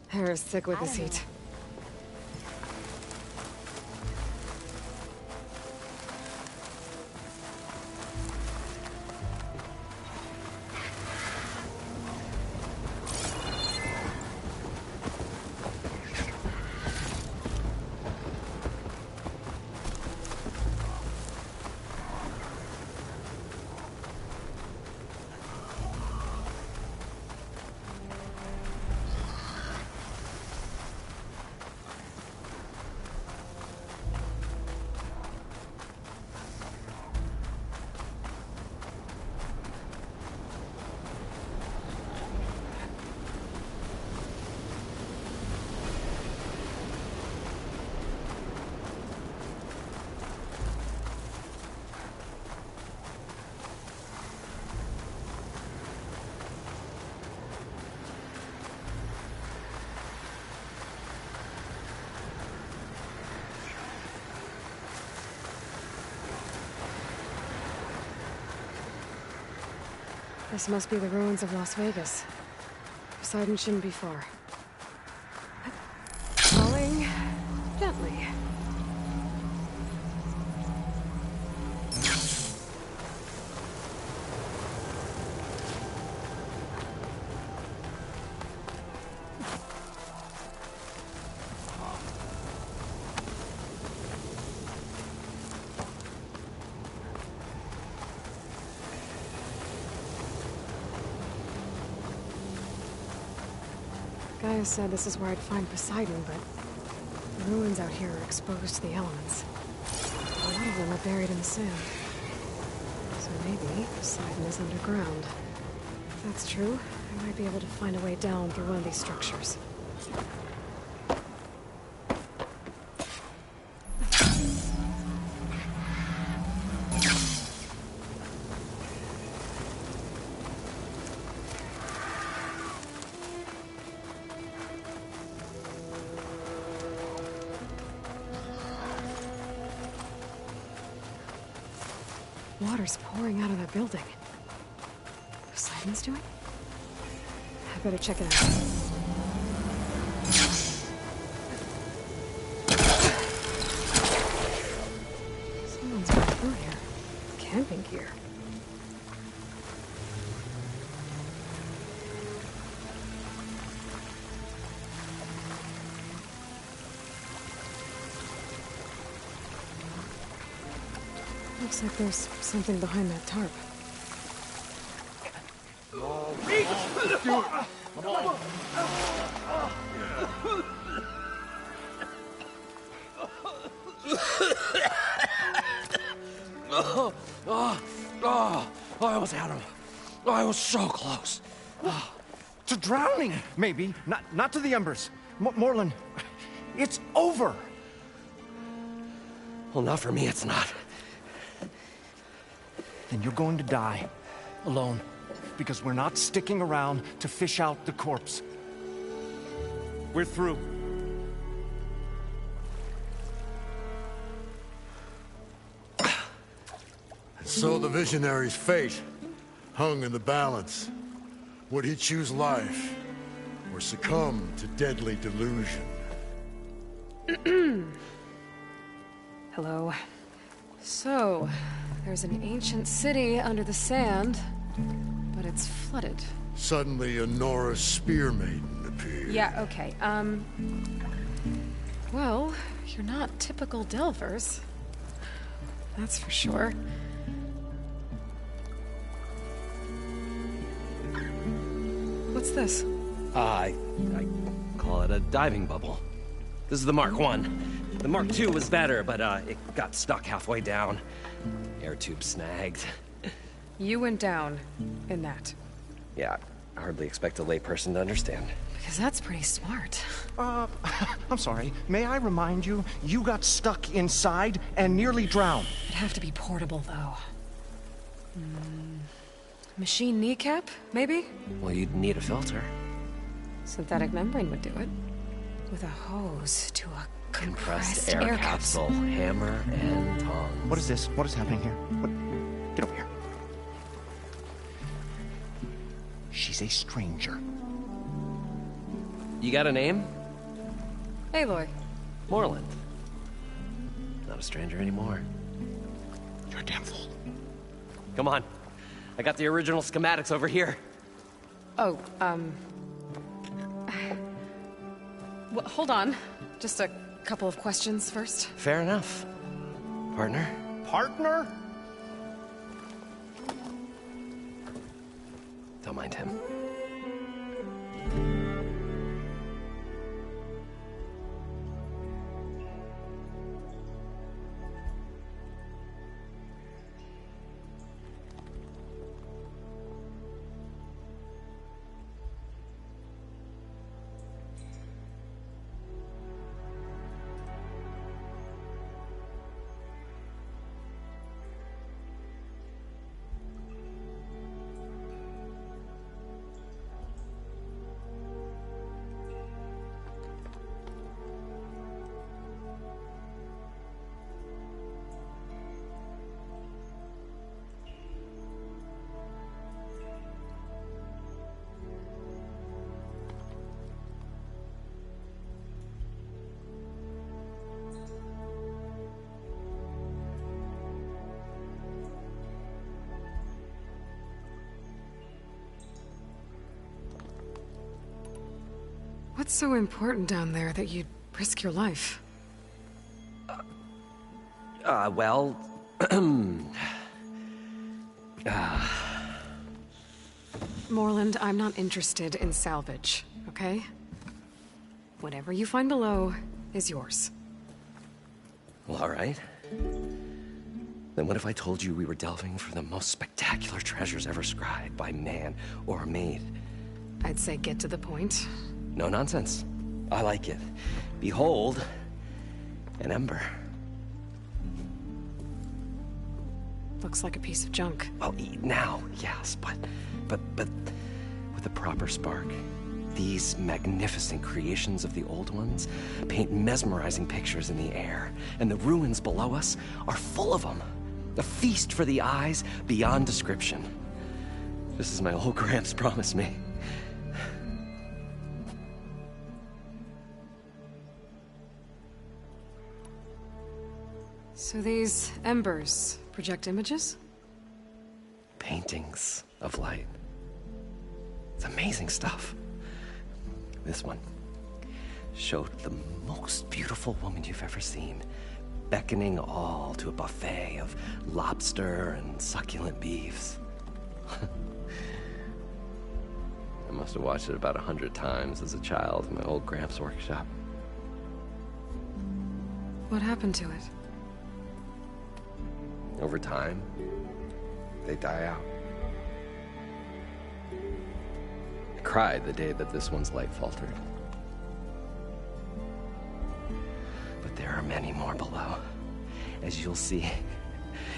Hair's thick with this heat. This must be the ruins of Las Vegas. Poseidon shouldn't be far. Falling gently. Gaia said this is where I'd find Poseidon, but the ruins out here are exposed to the elements. A lot of them are buried in the sand. So maybe Poseidon is underground. If that's true, I might be able to find a way down through one of these structures. Water's pouring out of that building. Poseidon's doing? I better check it out. Someone's been through here. Camping gear. Looks like there's something behind that tarp. I almost had him. I was so close. To drowning, maybe. Not to the embers. Morlund, it's over. Well, not for me, it's not. Then you're going to die. Alone. Because we're not sticking around to fish out the corpse. We're through. And so the visionary's fate hung in the balance. Would he choose life, or succumb to deadly delusion? Hello. So, there's an ancient city under the sand, but it's flooded. Suddenly, a Nora spear maiden appeared. Yeah, okay, well, you're not typical Delvers. That's for sure. What's this? I call it a diving bubble. This is the Mark I. The Mark II was better, but it got stuck halfway down. Air tube snagged. You went down in that. Yeah, I hardly expect a layperson to understand. Because that's pretty smart. I'm sorry. May I remind you, you got stuck inside and nearly drowned. It'd have to be portable, though. Machine kneecap, maybe? Well, you'd need a filter. Synthetic membrane would do it. With a hose to a compressed air capsule, hammer, and tongs. What is this? What is happening here? What? Get over here. She's a stranger. You got a name? Aloy. Morlund. Not a stranger anymore. You're a damn fool. Come on. I got the original schematics over here. Oh, well, hold on. Just a couple of questions first. Fair enough. Partner? Partner? Don't mind him. What's so important down there that you'd risk your life? Well... Morlund, I'm not interested in salvage, okay? Whatever you find below is yours. Well, all right. Then what if I told you we were delving for the most spectacular treasures ever scribed by man or maid? I'd say get to the point. No nonsense. I like it. Behold, an ember. Looks like a piece of junk. Well, now, yes, but with a proper spark. These magnificent creations of the old ones paint mesmerizing pictures in the air, and the ruins below us are full of them. A feast for the eyes beyond description. Just as my old Gramps promised me. So these embers project images? Paintings of light. It's amazing stuff. This one showed the most beautiful woman you've ever seen, beckoning all to a buffet of lobster and succulent beefs. I must have watched it about 100 times as a child in my old Gramps' workshop. What happened to it? Over time, they die out. I cried the day that this one's light faltered. But there are many more below, as you'll see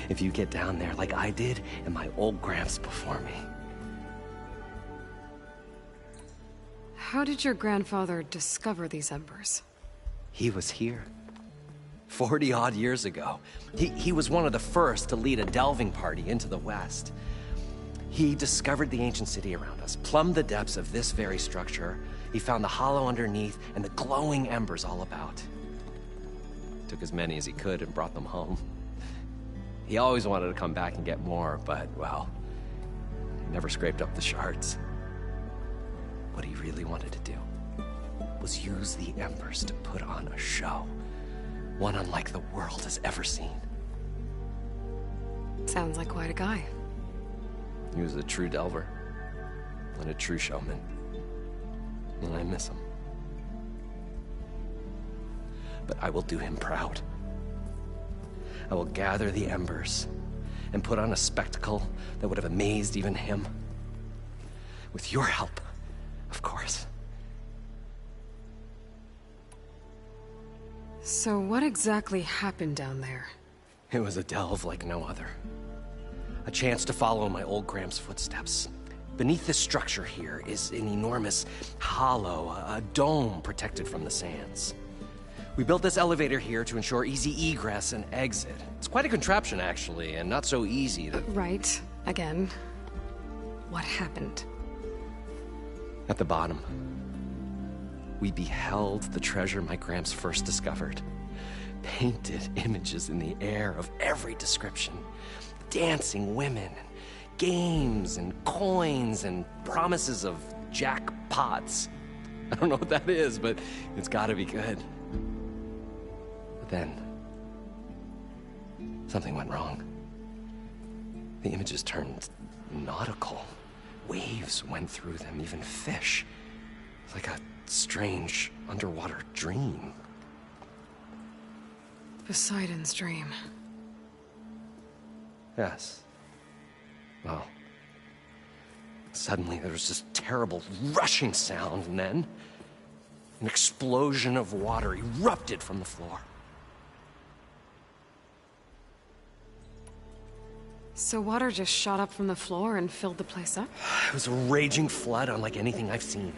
if you get down there like I did and my old Gramps before me. How did your grandfather discover these embers? He was here. 40-odd years ago. He was one of the first to lead a delving party into the West. He discovered the ancient city around us, plumbed the depths of this very structure. He found the hollow underneath and the glowing embers all about. Took as many as he could and brought them home. He always wanted to come back and get more, but, well, he never scraped up the shards. What he really wanted to do was use the embers to put on a show. One unlike the world has ever seen. Sounds like quite a guy. He was a true delver, and a true showman. And I miss him. But I will do him proud. I will gather the embers and put on a spectacle that would have amazed even him. With your help, of course. So what exactly happened down there? It was a delve like no other. A chance to follow my old Gramps' footsteps. Beneath this structure here is an enormous hollow, a dome protected from the sands. We built this elevator here to ensure easy egress and exit. It's quite a contraption, actually, and not so easy to... Right. Again. What happened? At the bottom, we beheld the treasure my Gramps first discovered. Painted images in the air of every description. Dancing women, and games, and coins, and promises of jackpots. I don't know what that is, but it's gotta be good. But then, something went wrong. The images turned nautical. Waves went through them, even fish. It's like a strange underwater dream. Poseidon's dream. Yes. Well, suddenly there was this terrible rushing sound, and then an explosion of water erupted from the floor. So water just shot up from the floor and filled the place up? It was a raging flood unlike anything I've seen.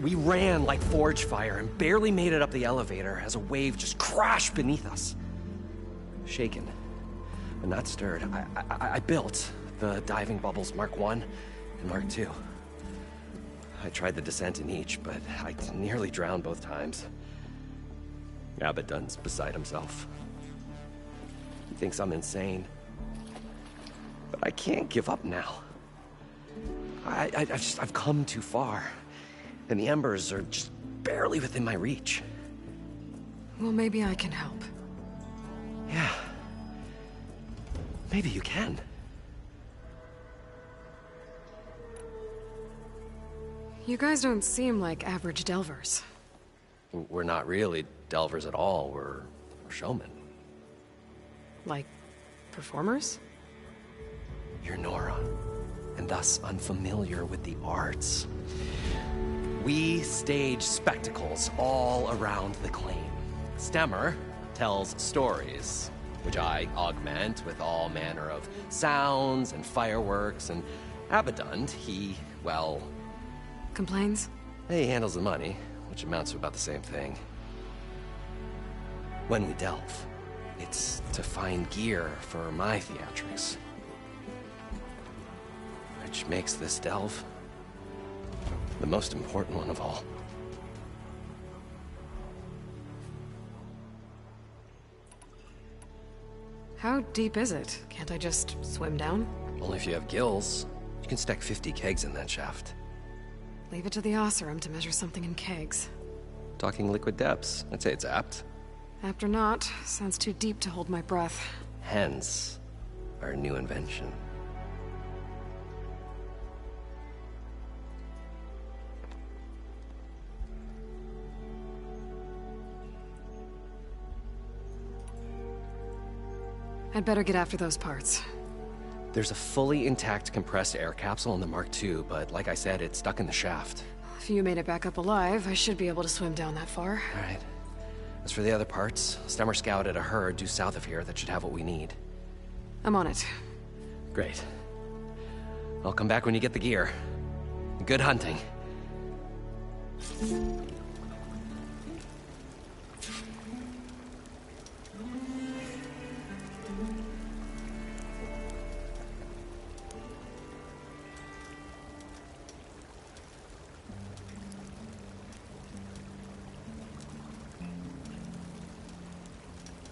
We ran like forge fire and barely made it up the elevator as a wave just crashed beneath us. Shaken, but not stirred, I built the diving bubbles Mark I and Mark II. I tried the descent in each, but I nearly drowned both times. Abaddon's beside himself. He thinks I'm insane. But I can't give up now. I've come too far. And the embers are just barely within my reach. Well, maybe I can help. Yeah. Maybe you can. You guys don't seem like average delvers. We're not really delvers at all. We're showmen. Like, performers? You're Nora, and thus unfamiliar with the arts. We stage spectacles all around the claim. Stemmer tells stories, which I augment with all manner of sounds and fireworks, and Abaddon, he, well... Complains? He handles the money, which amounts to about the same thing. When we delve, It's to find gear for my theatrics. Which makes this delve the most important one of all. How deep is it? Can't I just swim down? Only if you have gills. You can stack 50 kegs in that shaft. Leave it to the Oseram to measure something in kegs. Talking liquid depths, I'd say it's apt. Apt or not, sounds too deep to hold my breath. Hence, our new invention. I'd better get after those parts. There's a fully intact compressed air capsule in the Mark II, but like I said, it's stuck in the shaft. If you made it back up alive, I should be able to swim down that far. All right. As for the other parts, Stemmer scouted a herd due south of here that should have what we need. I'm on it. Great. I'll come back when you get the gear. Good hunting.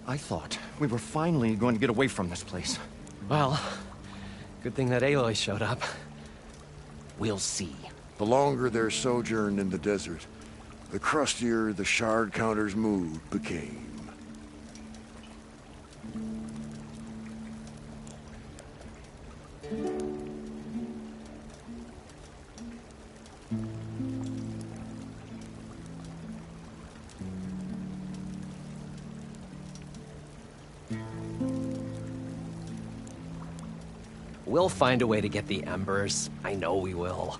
I thought we were finally going to get away from this place. Well, good thing that Aloy showed up. We'll see. The longer their sojourn in the desert, the crustier the shard counter's mood became. We'll find a way to get the embers. I know we will.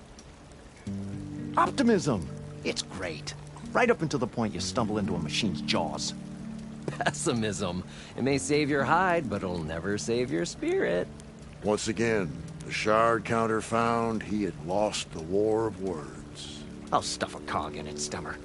Optimism! It's great. Right up until the point you stumble into a machine's jaws. Pessimism. It may save your hide, but it'll never save your spirit. Once again, the shard counter found he had lost the war of words. I'll stuff a cog in it, Stemmer.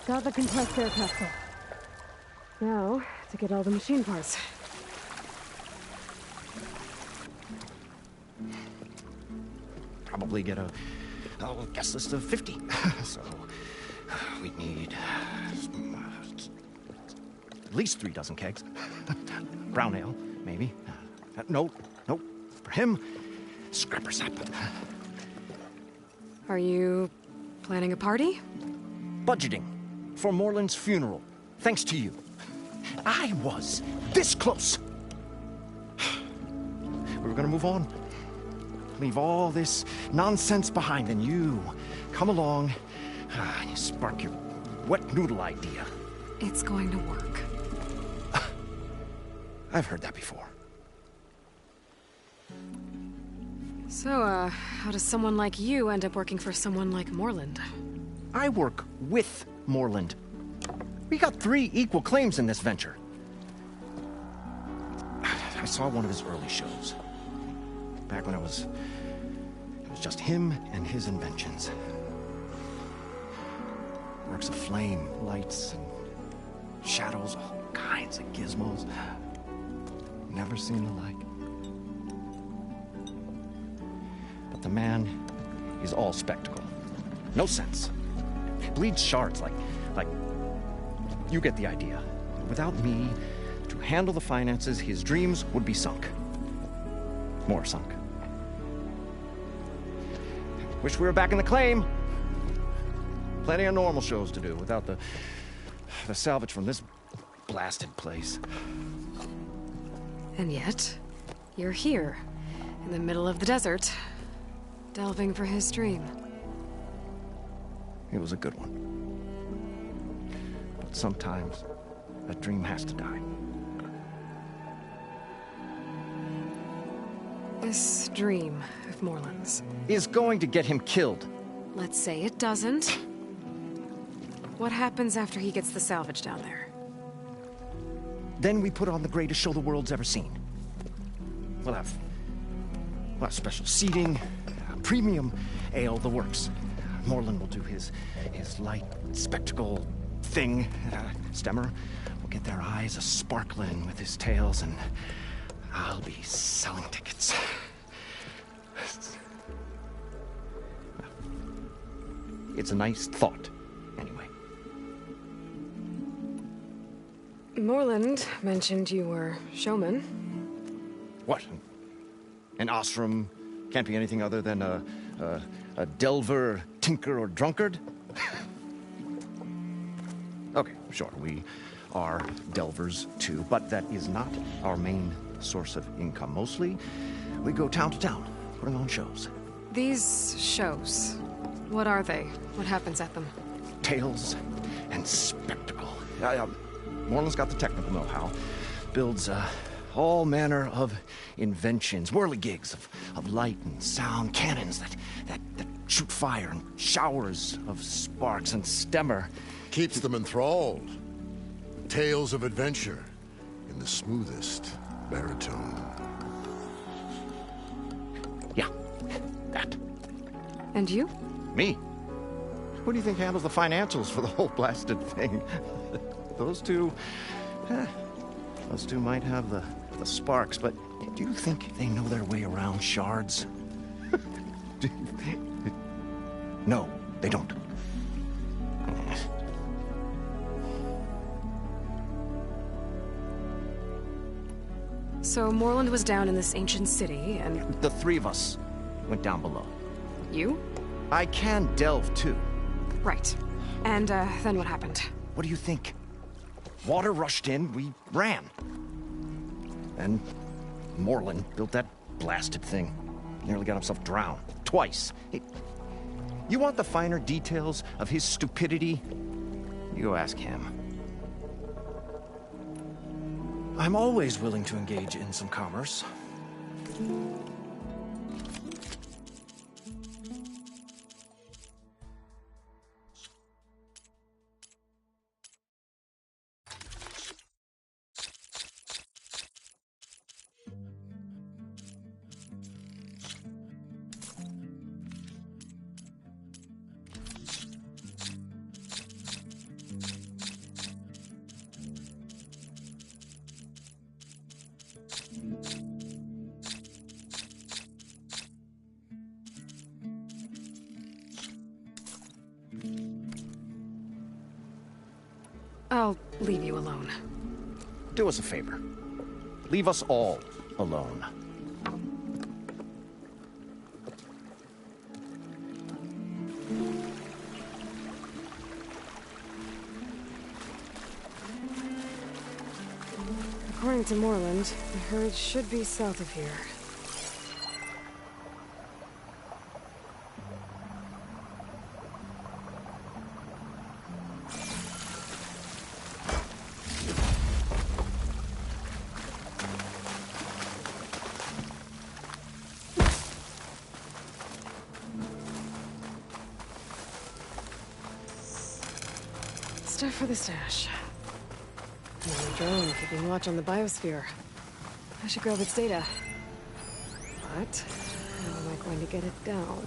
Got the compressed air capsule. Now, to get all the machine parts. Probably get a guess list of 50. So, we need at least 3 dozen kegs. Brown ale, maybe. Nope. For him, scrapper sap. Are you planning a party? Budgeting for Morland's funeral, thanks to you. I was this close. We were gonna move on. Leave all this nonsense behind, and you come along and you spark your wet noodle idea. It's going to work. I've heard that before. So, how does someone like you end up working for someone like Morland? I work with Morland. We got 3 equal claims in this venture. I saw one of his early shows. Back when it was just him and his inventions. Works of flame, lights, and shadows, all kinds of gizmos. Never seen the like. But the man is all spectacle. No sense. Bleeds shards like you get the idea. Without me to handle the finances, his dreams would be sunk. More sunk. Wish we were back in the claim. Plenty of normal shows to do without the salvage from this blasted place. And yet, you're here, in the middle of the desert, delving for his dream. It was a good one. But sometimes, a dream has to die. This dream of Morland's is going to get him killed. Let's say it doesn't. What happens after he gets the salvage down there? Then we put on the greatest show the world's ever seen. We'll have special seating, premium ale, the works. Morland will do his light spectacle thing. Stemmer will get their eyes a-sparkling with his tales, and I'll be selling tickets. It's a nice thought, anyway. Morland mentioned you were showman. What? An Ostrom can't be anything other than a delver, tinker, or drunkard? Okay, sure, we are delvers too, but that is not our main source of income. Mostly, we go town to town, putting on shows. These shows, what are they? What happens at them? Tales and spectacle. Morland's got the technical know-how. Builds all manner of inventions, whirligigs of light and sound, cannons that shoot fire, and showers of sparks, and Stemmer keeps them enthralled. Tales of adventure in the smoothest baritone. Yeah, that. And you? Me? Who do you think handles the financials for the whole blasted thing? Those two might have the sparks, but do you think they know their way around shards? No, they don't. So Morland was down in this ancient city, and... The three of us went down below. You? I can delve, too. Right. And, then what happened? What do you think? Water rushed in, we ran. And Morland built that blasted thing. Nearly got himself drowned. Twice. You want the finer details of his stupidity? You go ask him. I'm always willing to engage in some commerce. I'll leave you alone. Do us a favor. Leave us all alone. According to Morland, the herd should be south of here. Stuff for the stash. Another drone keeping watch on the biosphere. I should grab its data. But how am I going to get it down?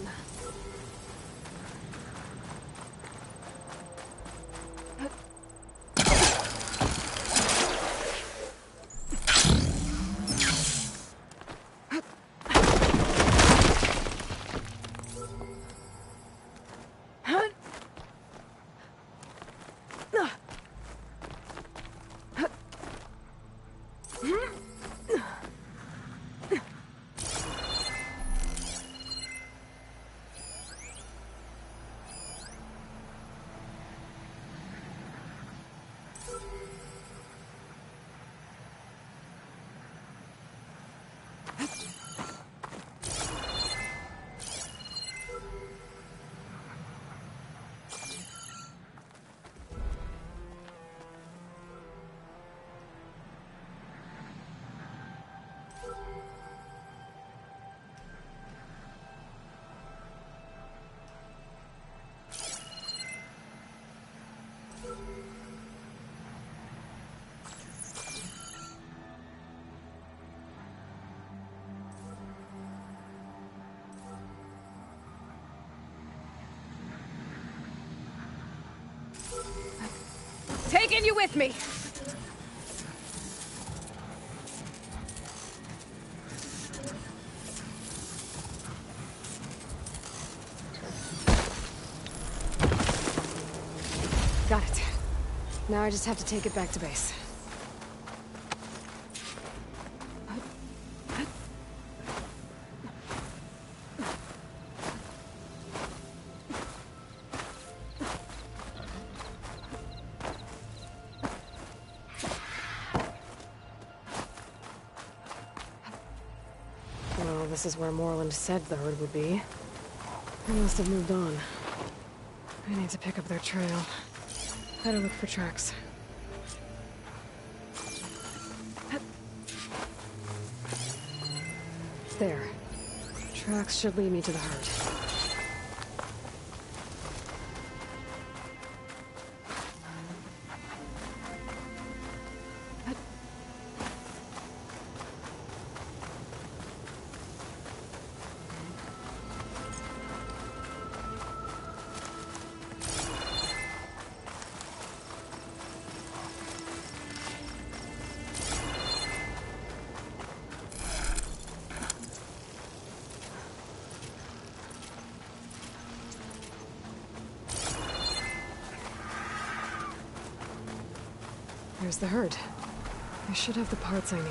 taking you with me. Got it. Now I just have to take it back to base. Well, this is where Moreland said the herd would be. They must have moved on. I need to pick up their trail. Better look for tracks. There. Tracks should lead me to the herd. There's the herd. I should have the parts I need.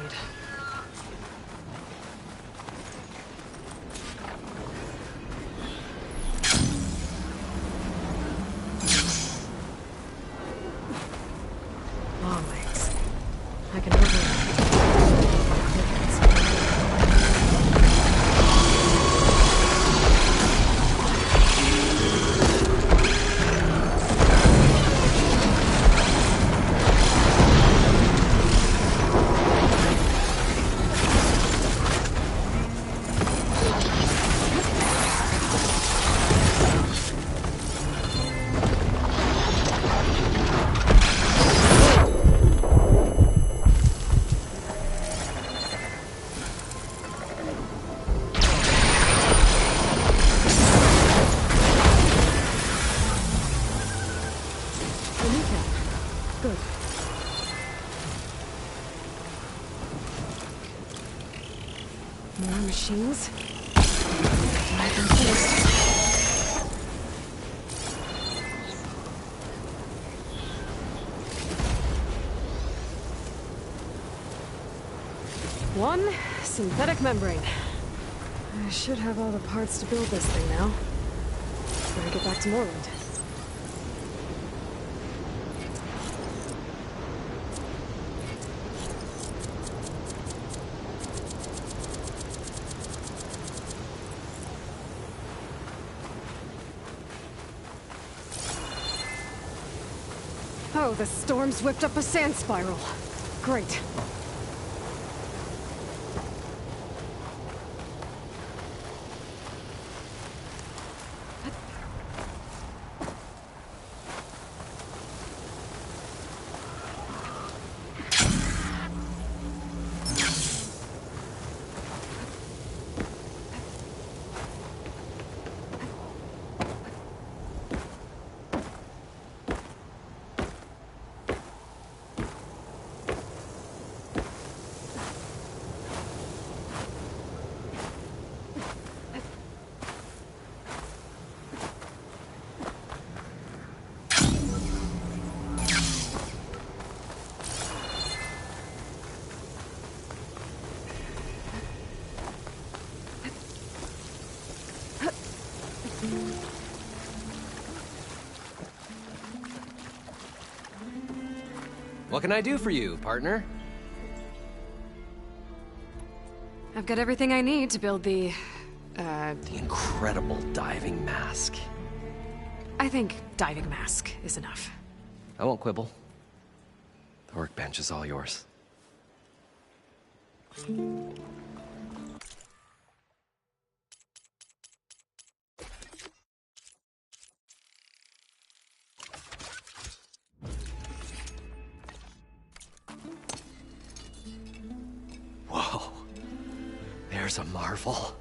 Long legs. I can overlap. Good. More machines? I can first. One synthetic membrane. I should have all the parts to build this thing now. Better get back to Moreland. Oh, the storm's whipped up a sand spiral. Great. What can I do for you, partner? I've got everything I need to build the incredible diving mask. I think diving mask is enough. I won't quibble. The workbench is all yours. Whoa. There's a marvel.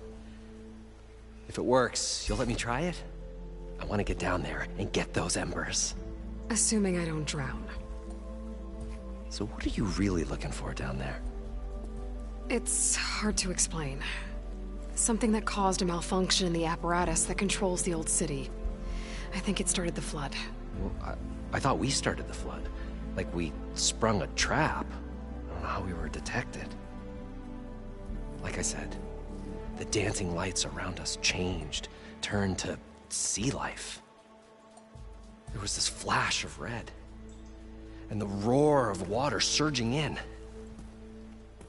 If it works, you'll let me try it? I want to get down there and get those embers. Assuming I don't drown. So what are you really looking for down there? It's hard to explain. Something that caused a malfunction in the apparatus that controls the old city. I think it started the flood. Well, I thought we started the flood. Like we sprung a trap. I don't know how we were detected. Like I said, the dancing lights around us changed, turned to sea life. There was this flash of red, and the roar of water surging in.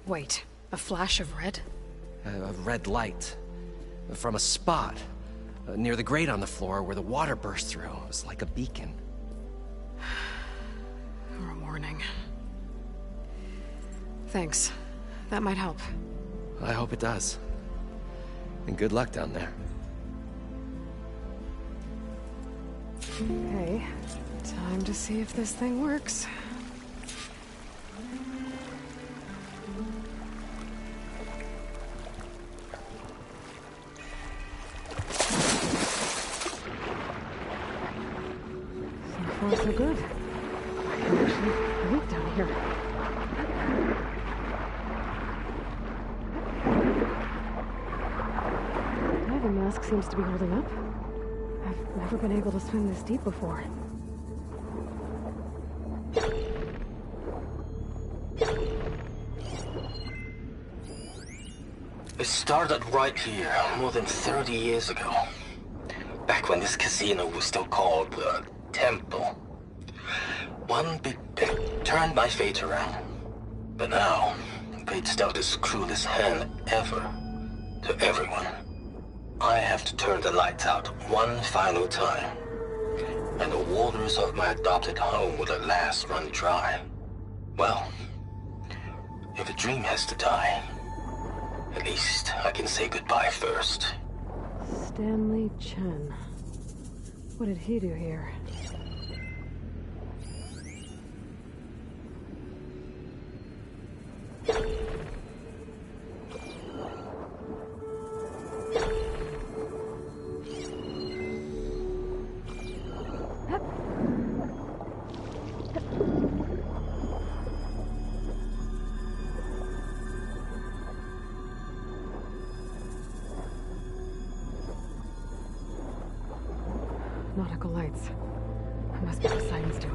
Wait, a flash of red? A red light from a spot near the grate on the floor where the water burst through. It was like a beacon. Or a warning. Thanks. That might help. I hope it does. And good luck down there. Okay, time to see if this thing works. So far, so good. I can actually breathe down here. The diving mask seems to be holding up. I've never been able to swim this deep before. It started right here, more than 30 years ago. Back when this casino was still called the Temple. One big bet turned my fate around. But now, fate's dealt its cruelest hand ever to everyone. I have to turn the lights out one final time. And the waters of my adopted home will at last run dry. Well, if a dream has to die, at least I can say goodbye first. Stanley Chen. What did he do here? Nautical lights. Must be what Simon's doing.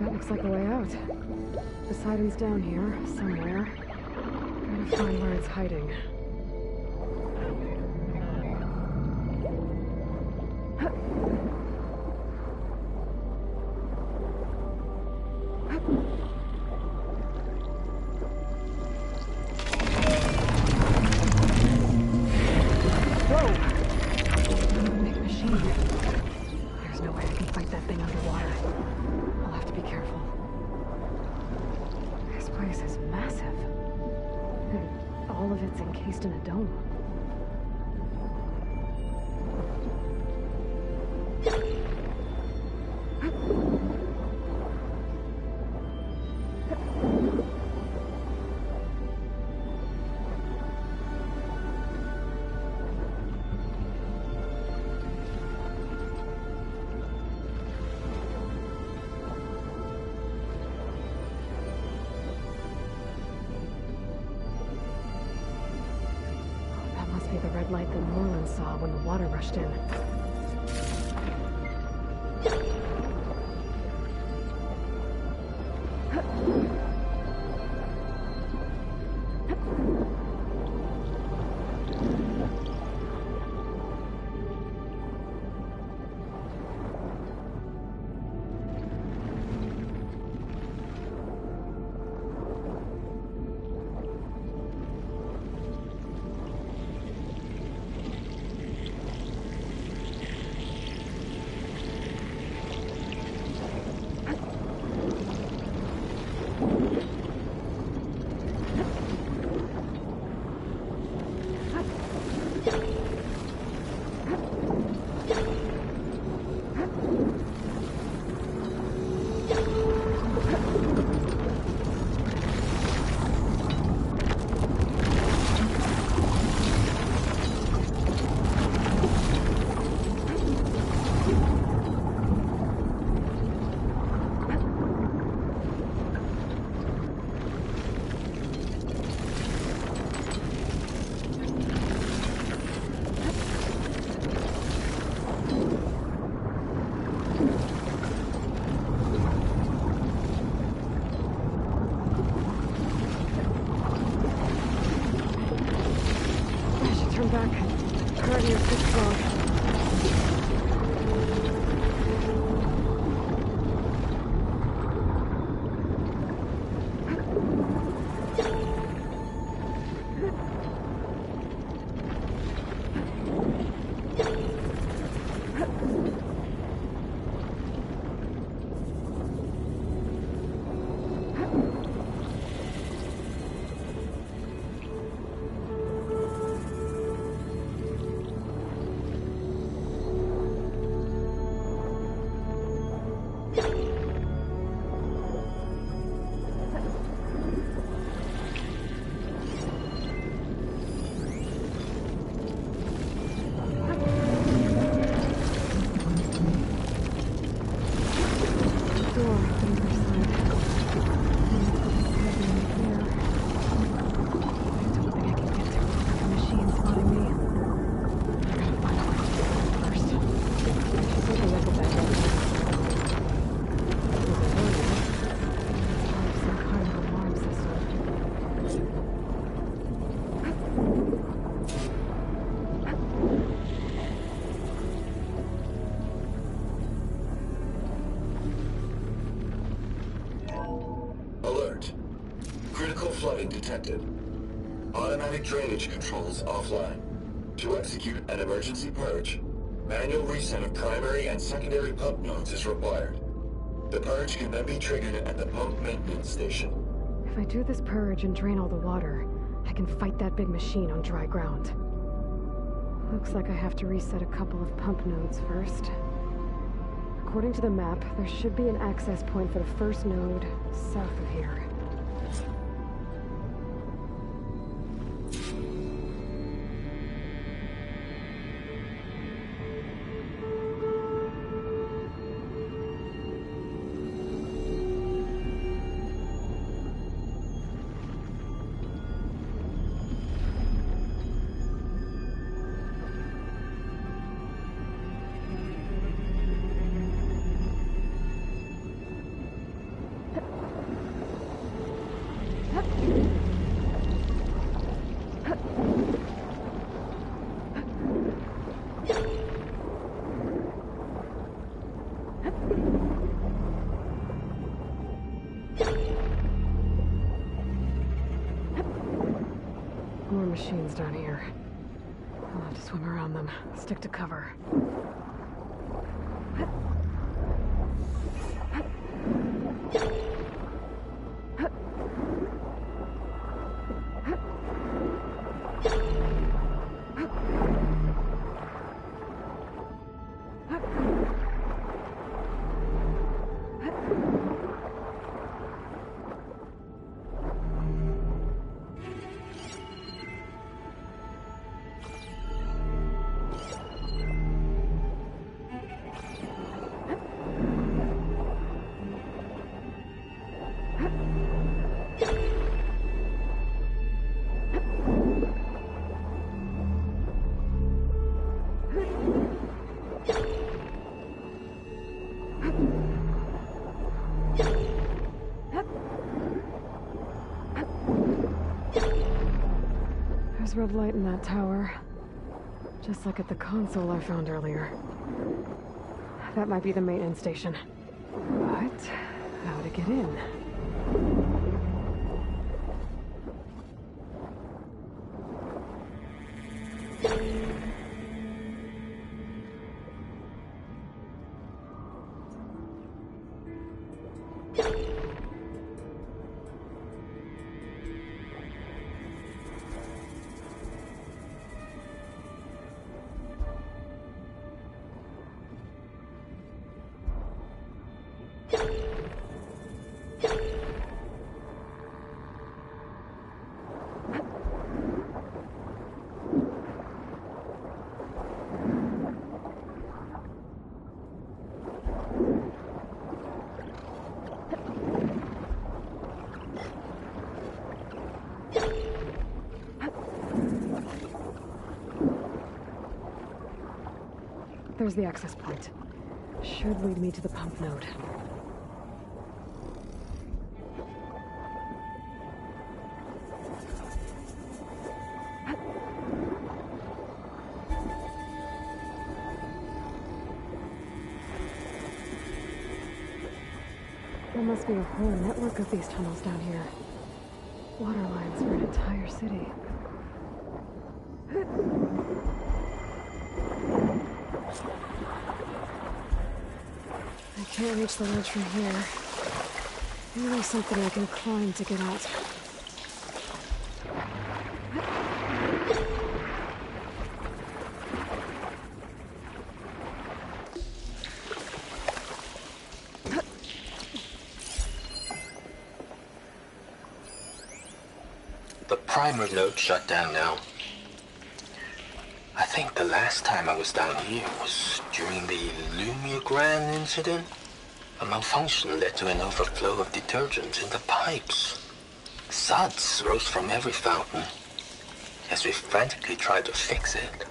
That looks like a way out. Poseidon's down here, somewhere. Gotta find where it's hiding. Whoa! Big machine. There's no way I can fight that thing underwater. I'll have to be careful. This place is massive. And all of it's encased in a dome. The red light that Moreland saw when the water rushed in. near 6th floor. Alert. Critical flooding detected. Automatic drainage controls offline. To execute an emergency purge, manual reset of primary and secondary pump nodes is required. The purge can then be triggered at the pump maintenance station. If I do this purge and drain all the water, I can fight that big machine on dry ground. Looks like I have to reset a couple of pump nodes first. According to the map, there should be an access point for the first node south of here. More machines down here. I'll have to swim around them. Stick to cover. There's red light in that tower. Just like at the console I found earlier. That might be the maintenance station. But how to get in? There's the access point. Should lead me to the pump node. There must be a whole network of these tunnels down here. Water lines for an entire city. I can't reach the ledge from here. Maybe there's something I can climb to get out. The primer node shut down now. I think the last time I was down here was during the Lumia Grand incident. A malfunction led to an overflow of detergent in the pipes. Suds rose from every fountain. As we frantically tried to fix it,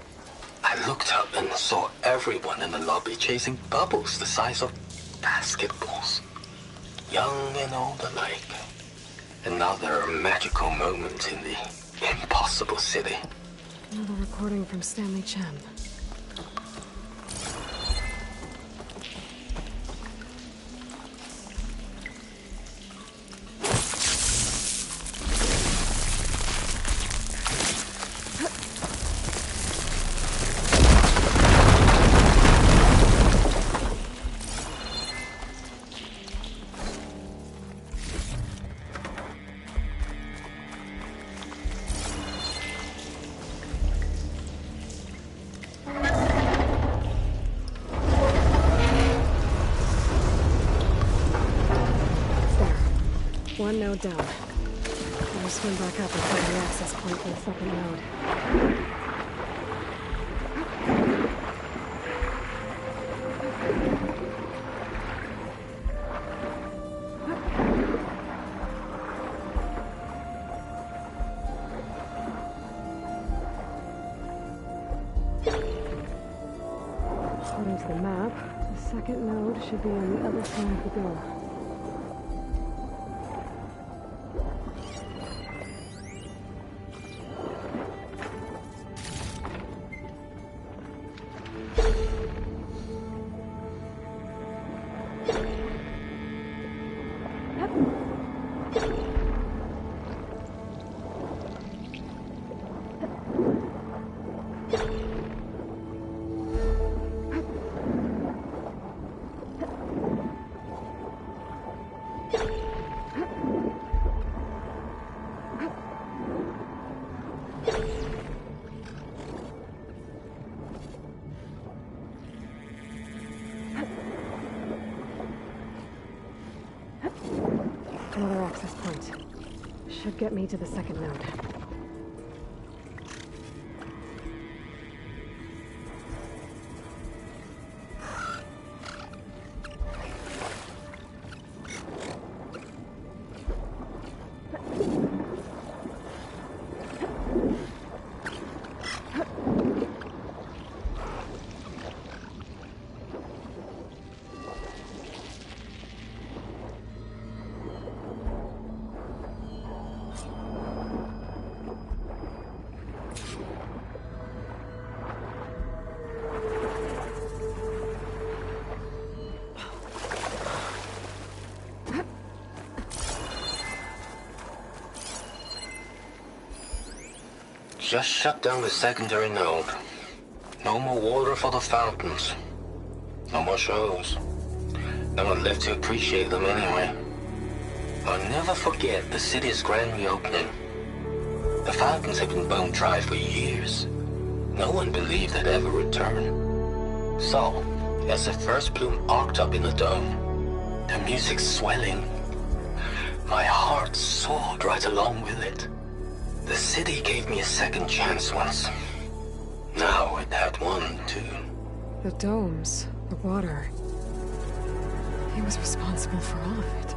I looked up and saw everyone in the lobby chasing bubbles the size of basketballs. Young and old alike. Another magical moment in the impossible city. Another recording from Stanley Chen. One node down. I'll swim back up and find the access point for the second node. According to the map, the second node should be on the other side of the door. Another access point. Should get me to the second node. Just shut down the secondary node. No more water for the fountains. No more shows. No one left to appreciate them anyway. I'll never forget the city's grand reopening. The fountains had been bone dry for years. No one believed they'd ever return. So, as the first plume arced up in the dome, the music swelling, my heart soared right along with it. The city gave me a second chance once. Now it had one, too. The domes, the water. He was responsible for all of it.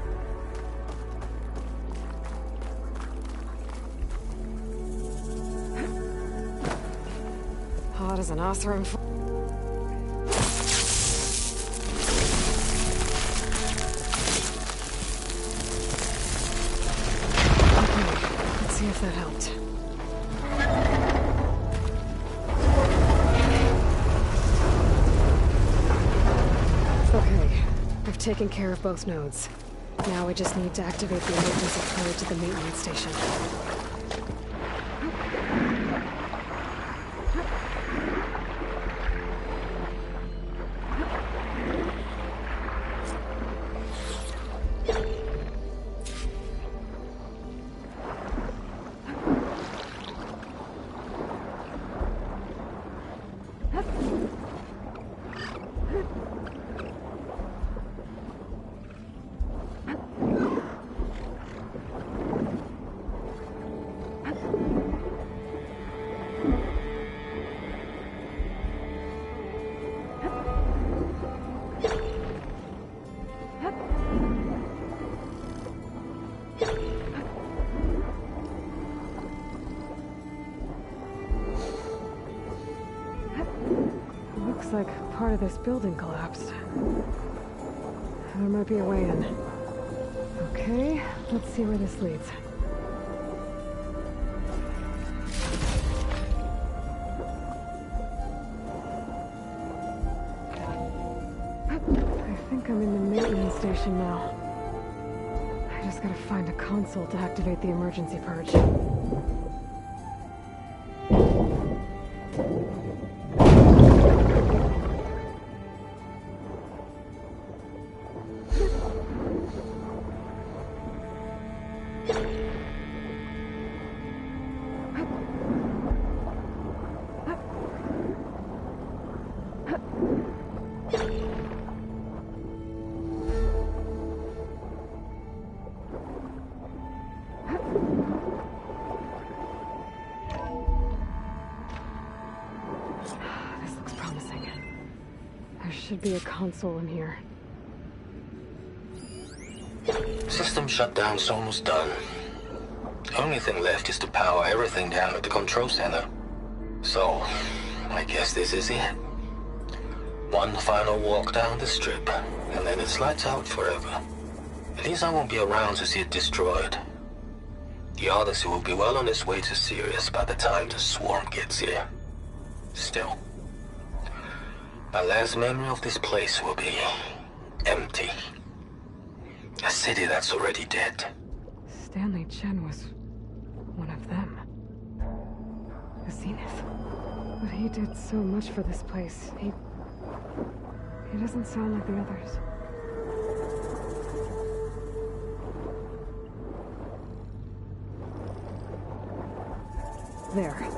Hot as an Oseram. See if that helped. Okay, I've taken care of both nodes. Now we just need to activate the emergency code to the maintenance station. Looks like part of this building collapsed. There might be a way in. Okay, let's see where this leads. I think I'm in the maintenance station now. I just gotta find a console to activate the emergency purge. Should be a console in here. System shutdown's almost done. Only thing left is to power everything down at the control center. So, I guess this is it. One final walk down the strip, and then it's lights out forever. At least I won't be around to see it destroyed. The Odyssey will be well on its way to Sirius by the time the swarm gets here. Still, my last memory of this place will be empty. A city that's already dead. Stanley Chen was one of them. The Zenith. But he did so much for this place. He doesn't sound like the others. There.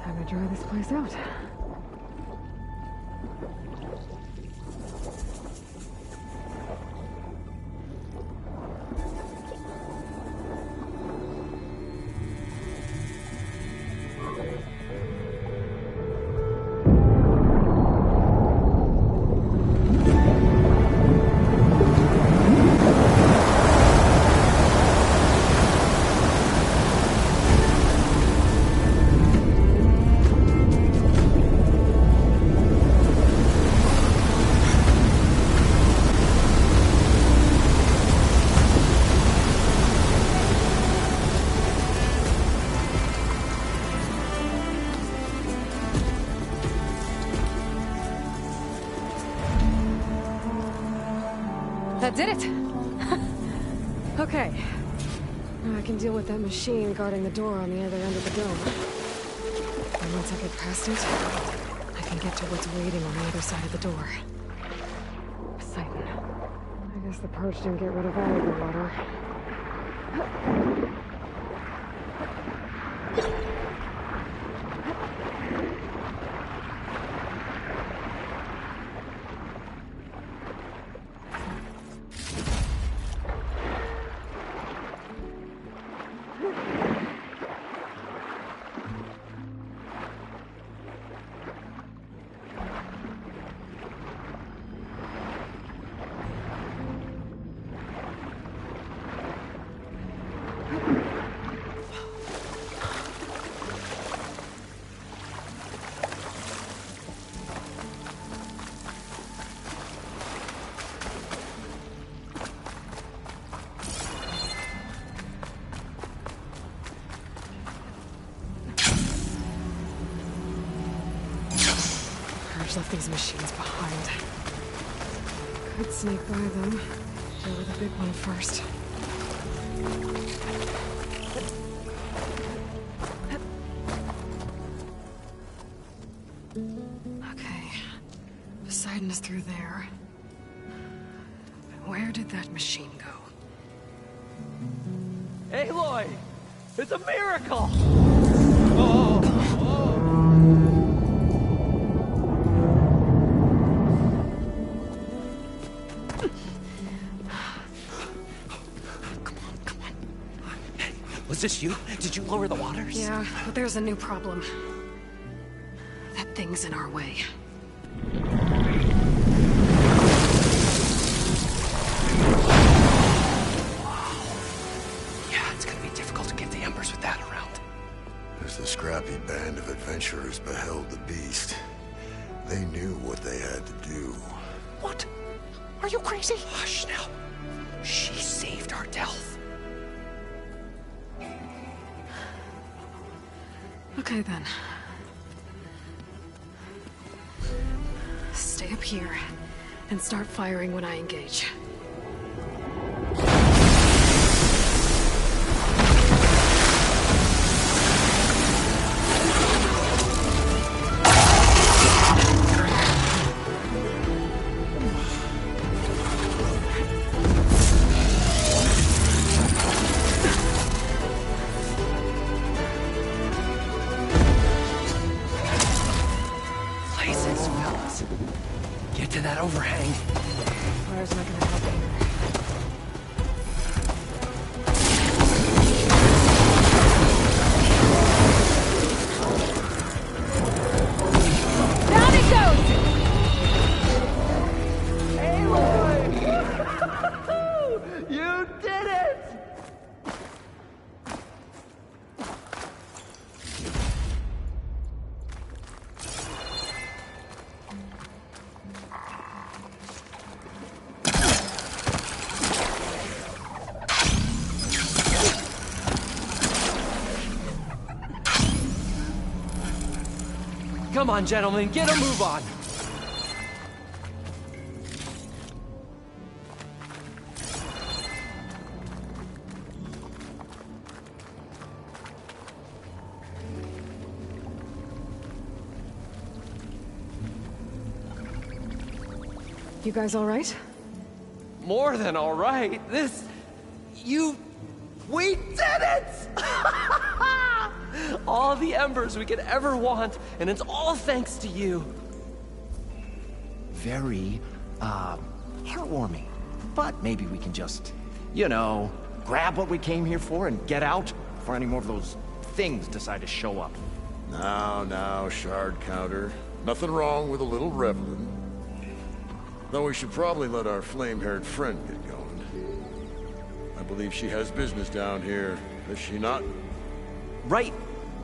Time to dry this place out. That did it! Okay. Now I can deal with that machine guarding the door on the other end of the dome. And once I get past it, I can get to what's waiting on the other side of the door. Poseidon. I guess the purge didn't get rid of all of the water. Left these machines behind. Could sneak by them. go with the big one first. Okay. Poseidon is through there. But where did that machine go? Aloy! It's a miracle! Was this you? Did you lower the waters? Yeah, but there's a new problem. That thing's in our way. Yeah, it's gonna be difficult to get the embers with that around. As the scrappy band of adventurers beheld the beast, they knew what they had to do. What? Are you crazy? Hush now. She saved our Delph. Okay then. Stay up here and start firing when I engage. Get to that overhang. Fire's not gonna help either. Down it goes! Aloy! You did it! Come on, gentlemen, get a move on. You guys all right? More than all right. We did it! All the embers we could ever want, and it's all thanks to you. Very, heartwarming. But maybe we can just, you know, grab what we came here for and get out before any more of those things decide to show up. Now, shard counter. Nothing wrong with a little reveling. Though we should probably let our flame-haired friend get going. I believe she has business down here, does she not? Right,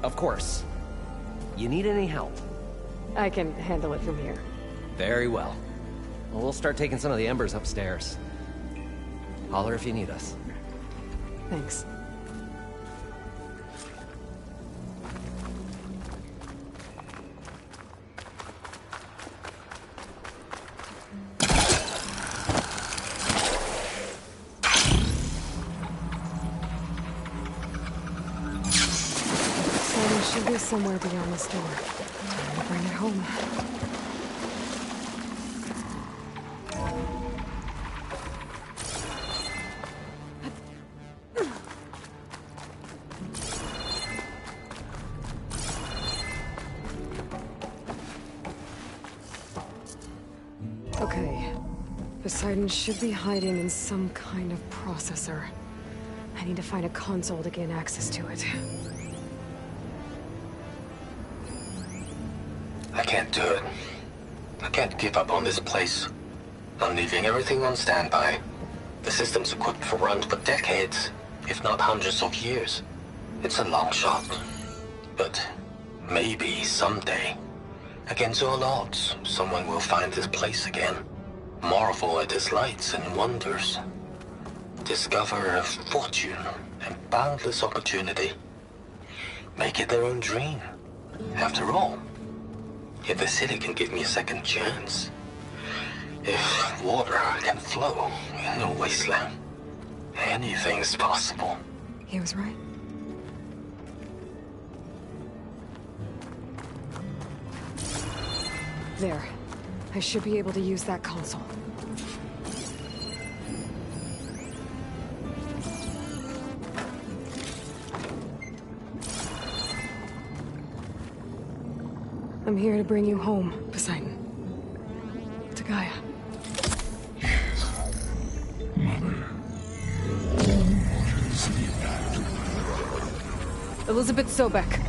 of course. You need any help? I can handle it from here. Very well. Well, we'll start taking some of the embers upstairs. Holler if you need us. Thanks. Should be somewhere beyond this door. Time to bring it home. Okay. Poseidon should be hiding in some kind of processor. I need to find a console to gain access to it. I can't do it. I can't give up on this place. I'm leaving everything on standby. The system's equipped for runs for decades, if not hundreds of years. It's a long shot. But maybe someday, against all odds, someone will find this place again. Marvel at its lights and wonders. Discover a fortune and boundless opportunity. Make it their own dream. After all, if the city can give me a second chance, If water can flow in a wasteland, anything's possible. He was right. There. I should be able to use that console. I'm here to bring you home, Poseidon. To Gaia. Mother. Elizabeth Sobek.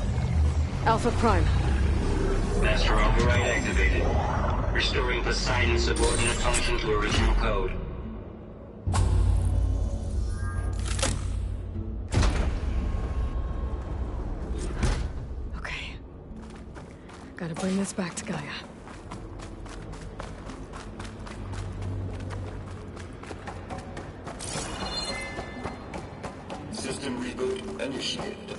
Alpha Prime. Master override activated. Restoring Poseidon's subordinate function to original code. Okay. Gotta bring this back to Gaia. System reboot initiated.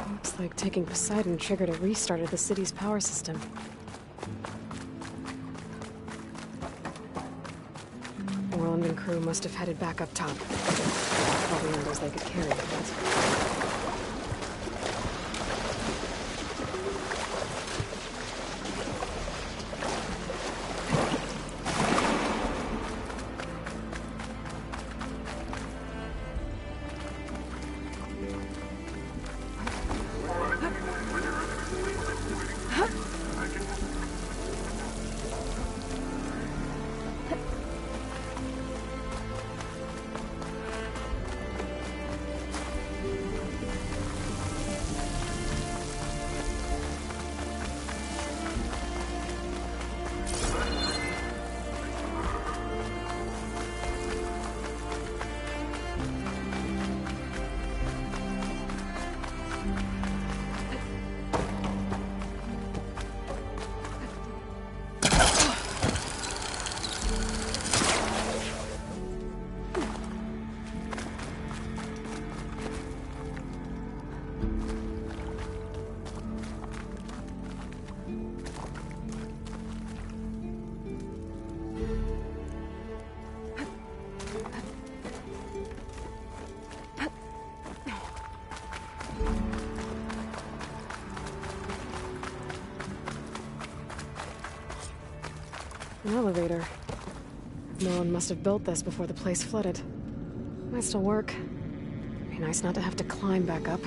Looks like taking Poseidon triggered a restart of the city's power system. Orland and crew must have headed back up top. Probably numbers they could carry with it. An elevator. Nolan must have built this before the place flooded. Might still work. Be nice not to have to climb back up.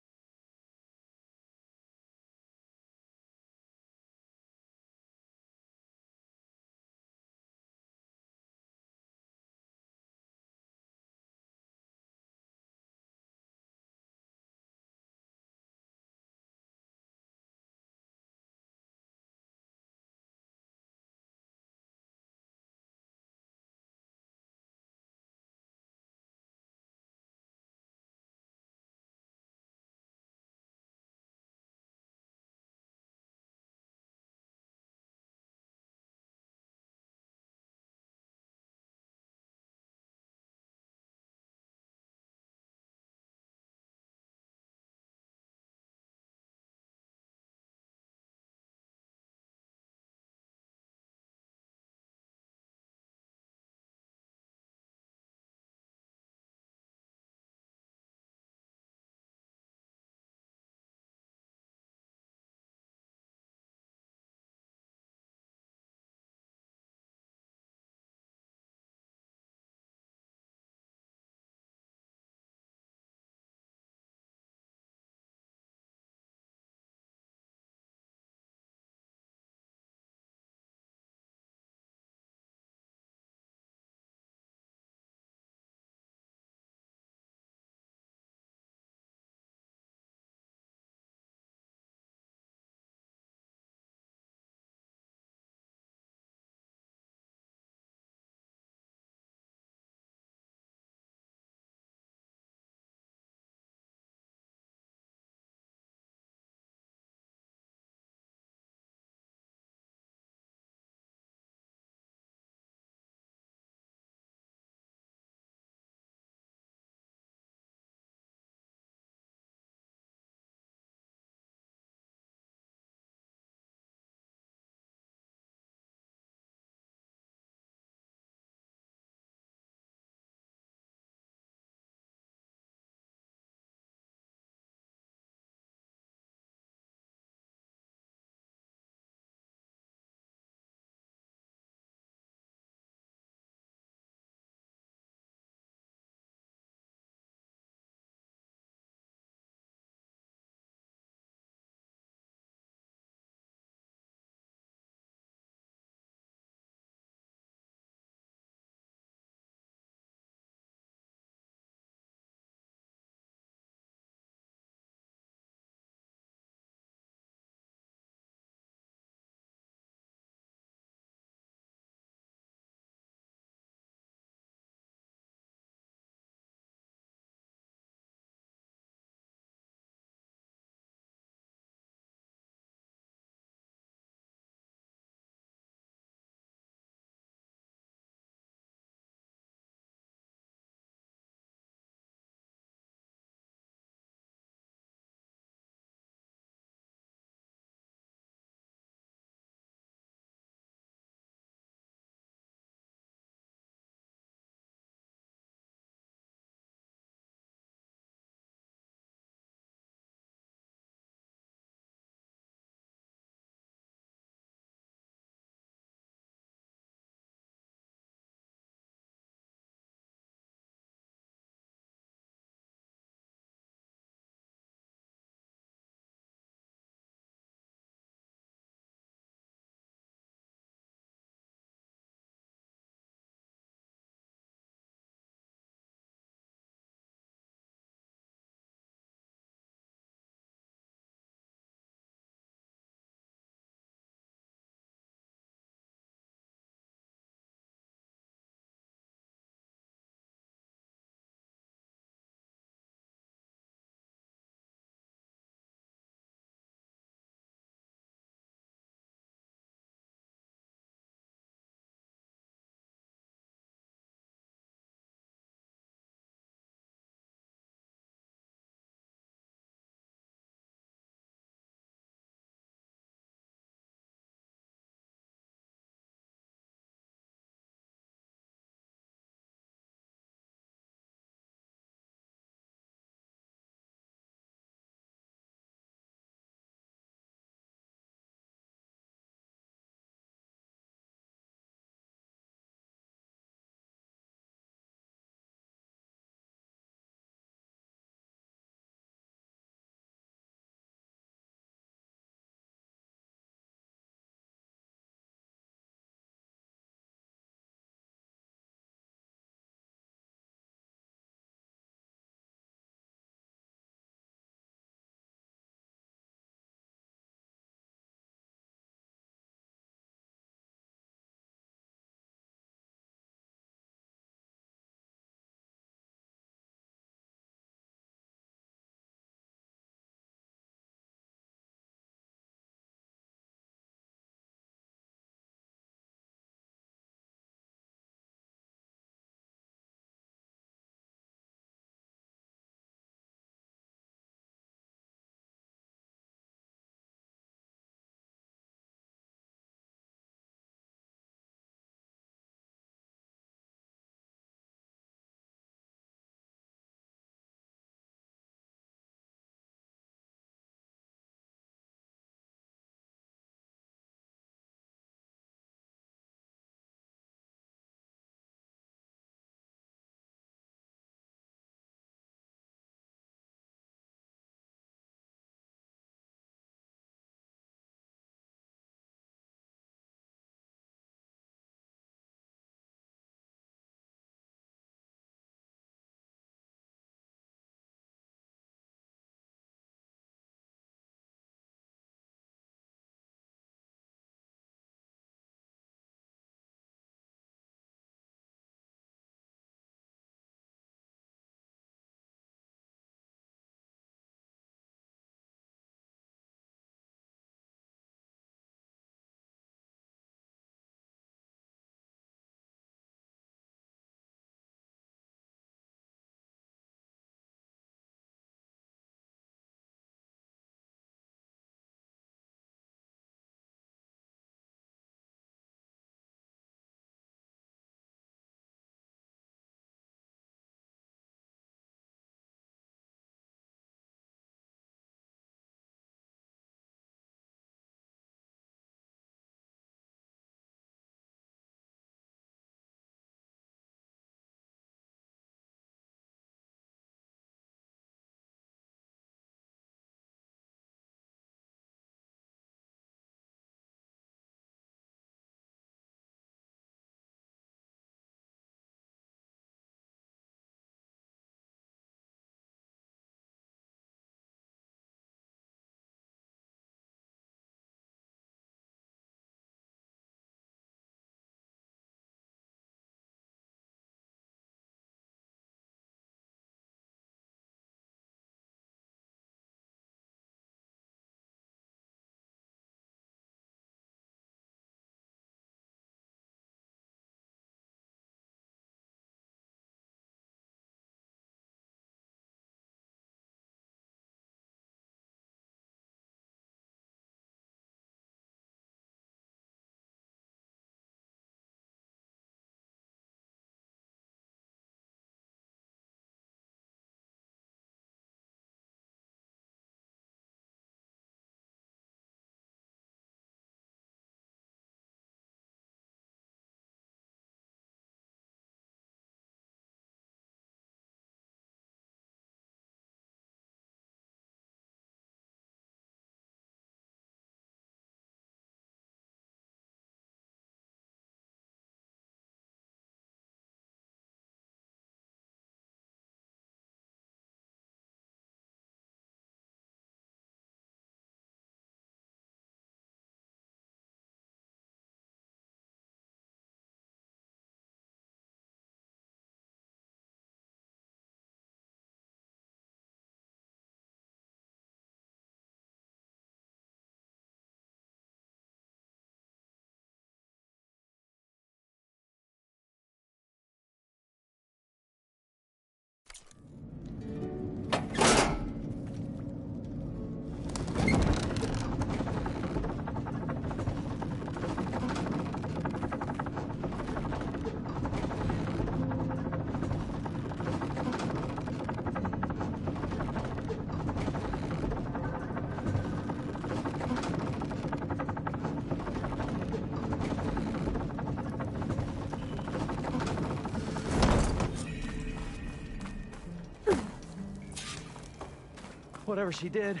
Whatever she did,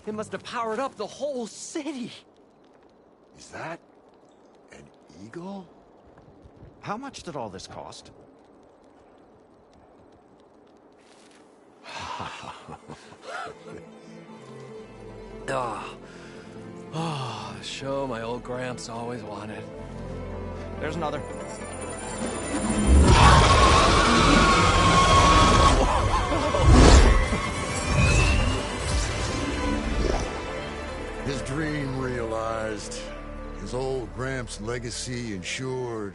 it must have powered up the whole city. Is that an eagle? How much did all this cost? The show my old Gramps always wanted. There's another. His dream realized. His old Gramps' legacy ensured.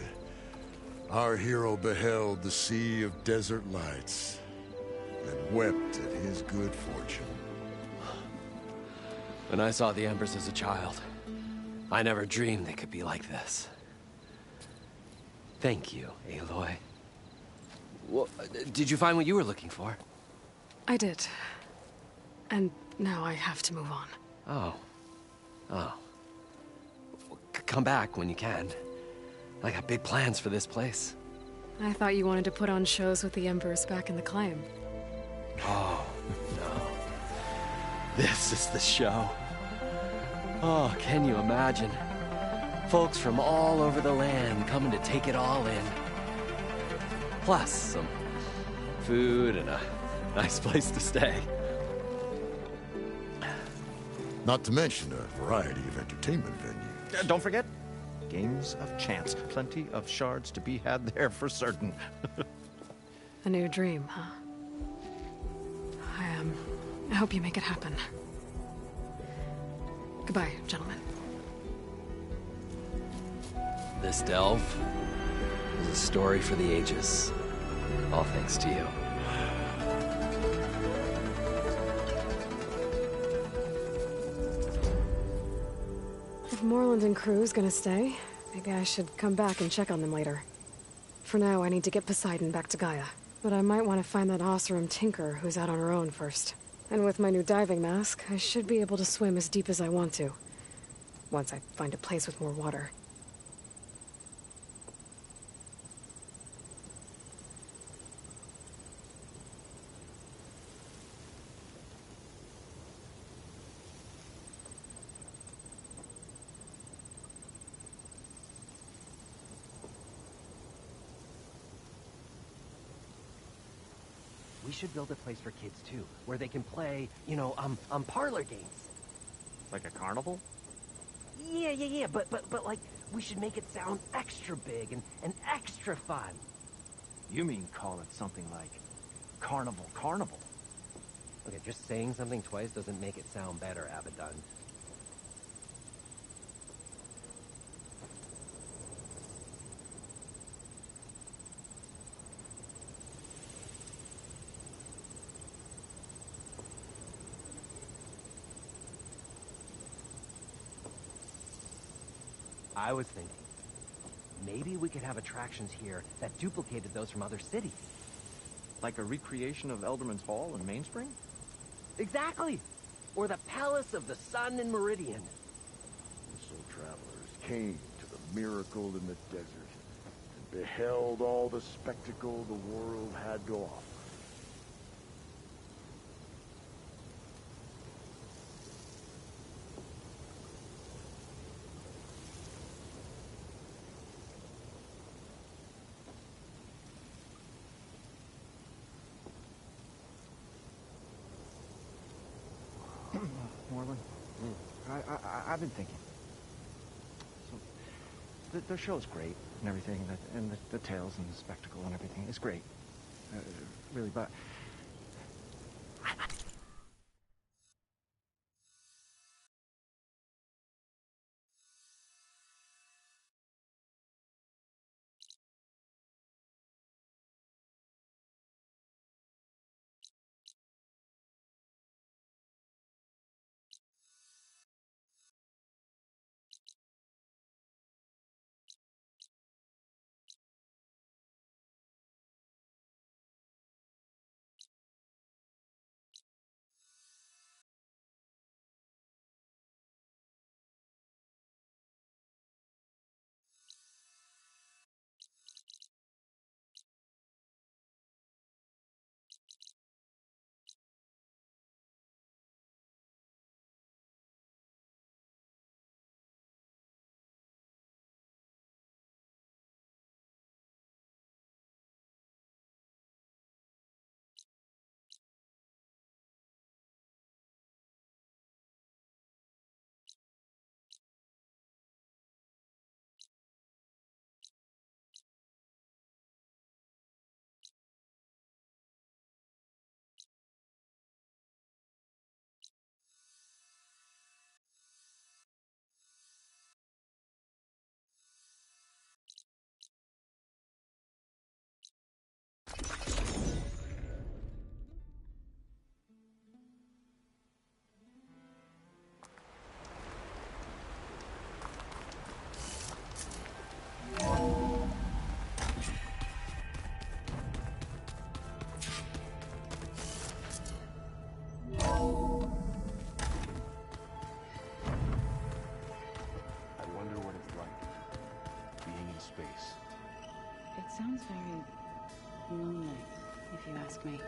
Our hero beheld the sea of desert lights and wept at his good fortune. When I saw the Embers as a child, I never dreamed they could be like this. Thank you, Aloy. Well, did you find what you were looking for? I did. And now I have to move on. Oh. Oh. Well, come back when you can. I got big plans for this place. I thought you wanted to put on shows with the Embers back in the Claim. Oh, no. This is the show. Oh, can you imagine? Folks from all over the land coming to take it all in. Plus, some food and a nice place to stay. Not to mention a variety of entertainment venues. Don't forget, games of chance. Plenty of shards to be had there for certain. A new dream, huh? I hope you make it happen. Goodbye, gentlemen. This delve is a story for the ages. All thanks to you. If Moreland and crew's gonna stay, maybe I should come back and check on them later. For now, I need to get Poseidon back to Gaia. But I might want to find that Oseram Tinker who's out on her own first. And with my new diving mask, I should be able to swim as deep as I want to. Once I find a place with more water. We should build a place for kids, too, where they can play, you know, parlor games. Like a carnival? Yeah, but like, we should make it sound extra big and extra fun. You mean call it something like Carnival. Okay, just saying something twice doesn't make it sound better, Abaddon. I was thinking, maybe we could have attractions here that duplicated those from other cities. Like a recreation of Elderman's Hall in Mainspring? Exactly! Or the Palace of the Sun in Meridian. So travelers came to the miracle in the desert and beheld all the spectacle the world had to offer. Moreland? I've been thinking. So, the show's great and everything, and the tales and the spectacle and everything is great. Really, but... Sounds very lonely, if you ask me.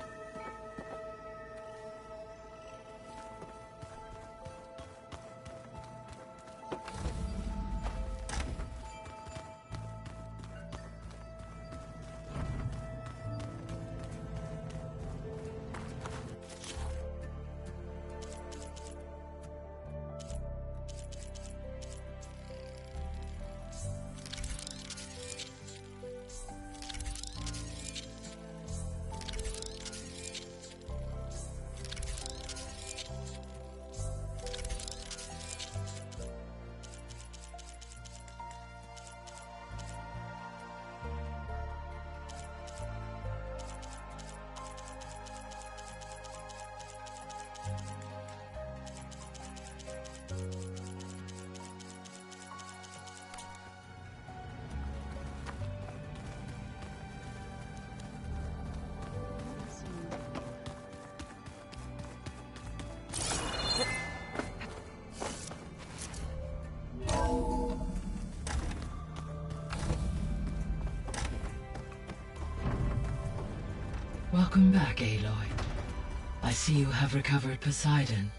Welcome back, Aloy. I see you have recovered Poseidon.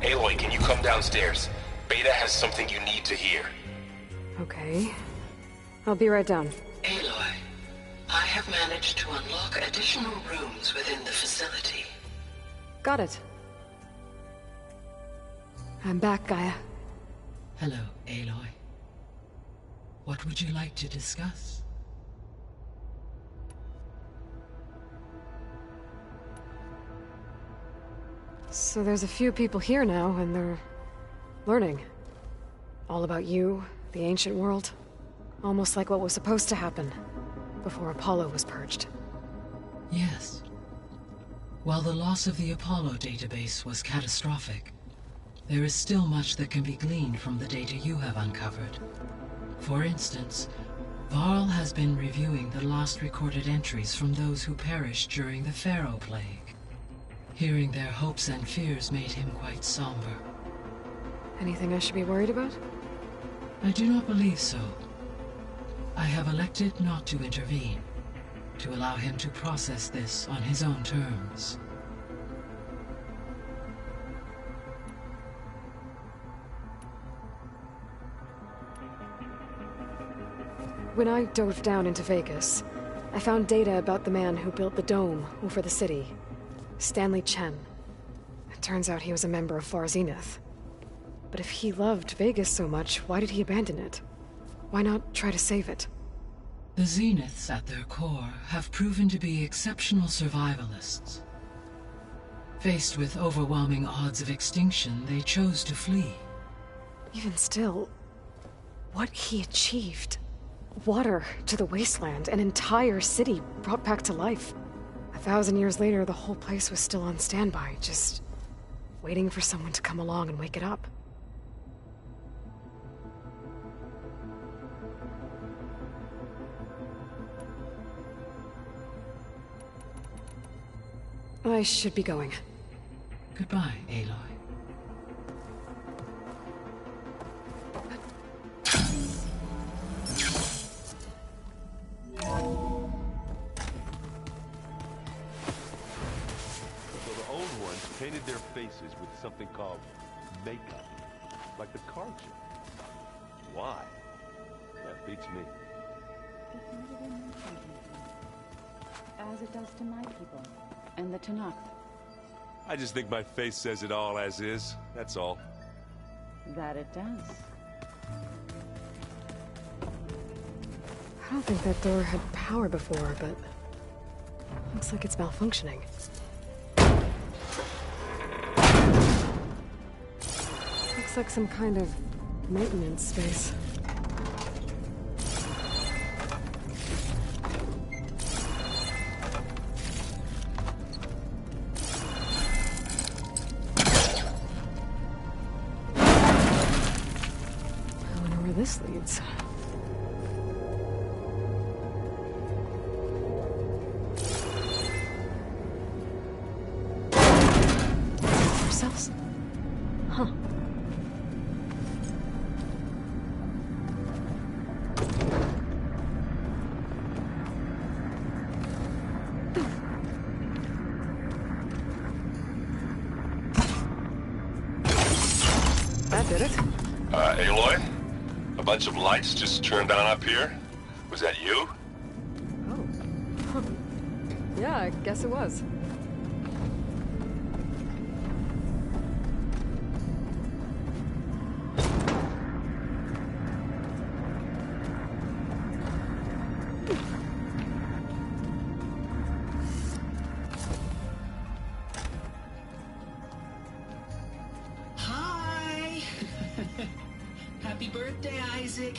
Aloy, can you come downstairs? Beta has something you need to hear. Okay. I'll be right down. Aloy, I have managed to unlock additional rooms within the facility. Got it. I'm back, Gaia. Hello, Aloy. What would you like to discuss? So there's a few people here now, and they're learning. All about you, the ancient world. Almost like what was supposed to happen before Apollo was purged. Yes. While the loss of the Apollo database was catastrophic, there is still much that can be gleaned from the data you have uncovered. For instance, Varl has been reviewing the last recorded entries from those who perished during the Pharaoh Plague. Hearing their hopes and fears made him quite somber. Anything I should be worried about? I do not believe so. I have elected not to intervene, to allow him to process this on his own terms. When I dove down into Vegas, I found data about the man who built the dome over the city, Stanley Chen. It turns out he was a member of Far Zenith. But if he loved Vegas so much, why did he abandon it? Why not try to save it? The Zeniths, at their core, have proven to be exceptional survivalists. Faced with overwhelming odds of extinction, they chose to flee. Even still, what he achieved. Water to the wasteland, an entire city brought back to life. 1,000 years later, the whole place was still on standby, just waiting for someone to come along and wake it up. I should be going. Goodbye, Aloy. So the old ones painted their faces with something called makeup, like the card show. Why? That beats me. It's never been mentioned to me. As it does to my people, and the Tenakth. I just think my face says it all as is, that's all. That it does. I don't think that door had power before, but looks like it's malfunctioning. Looks like some kind of maintenance space. where this leads. Ourselves? Huh. That did it. Aloy? A bunch of lights just turned on up here? Was that you? Oh. Huh. Yeah, I guess it was. Hi! Happy birthday, Isaac.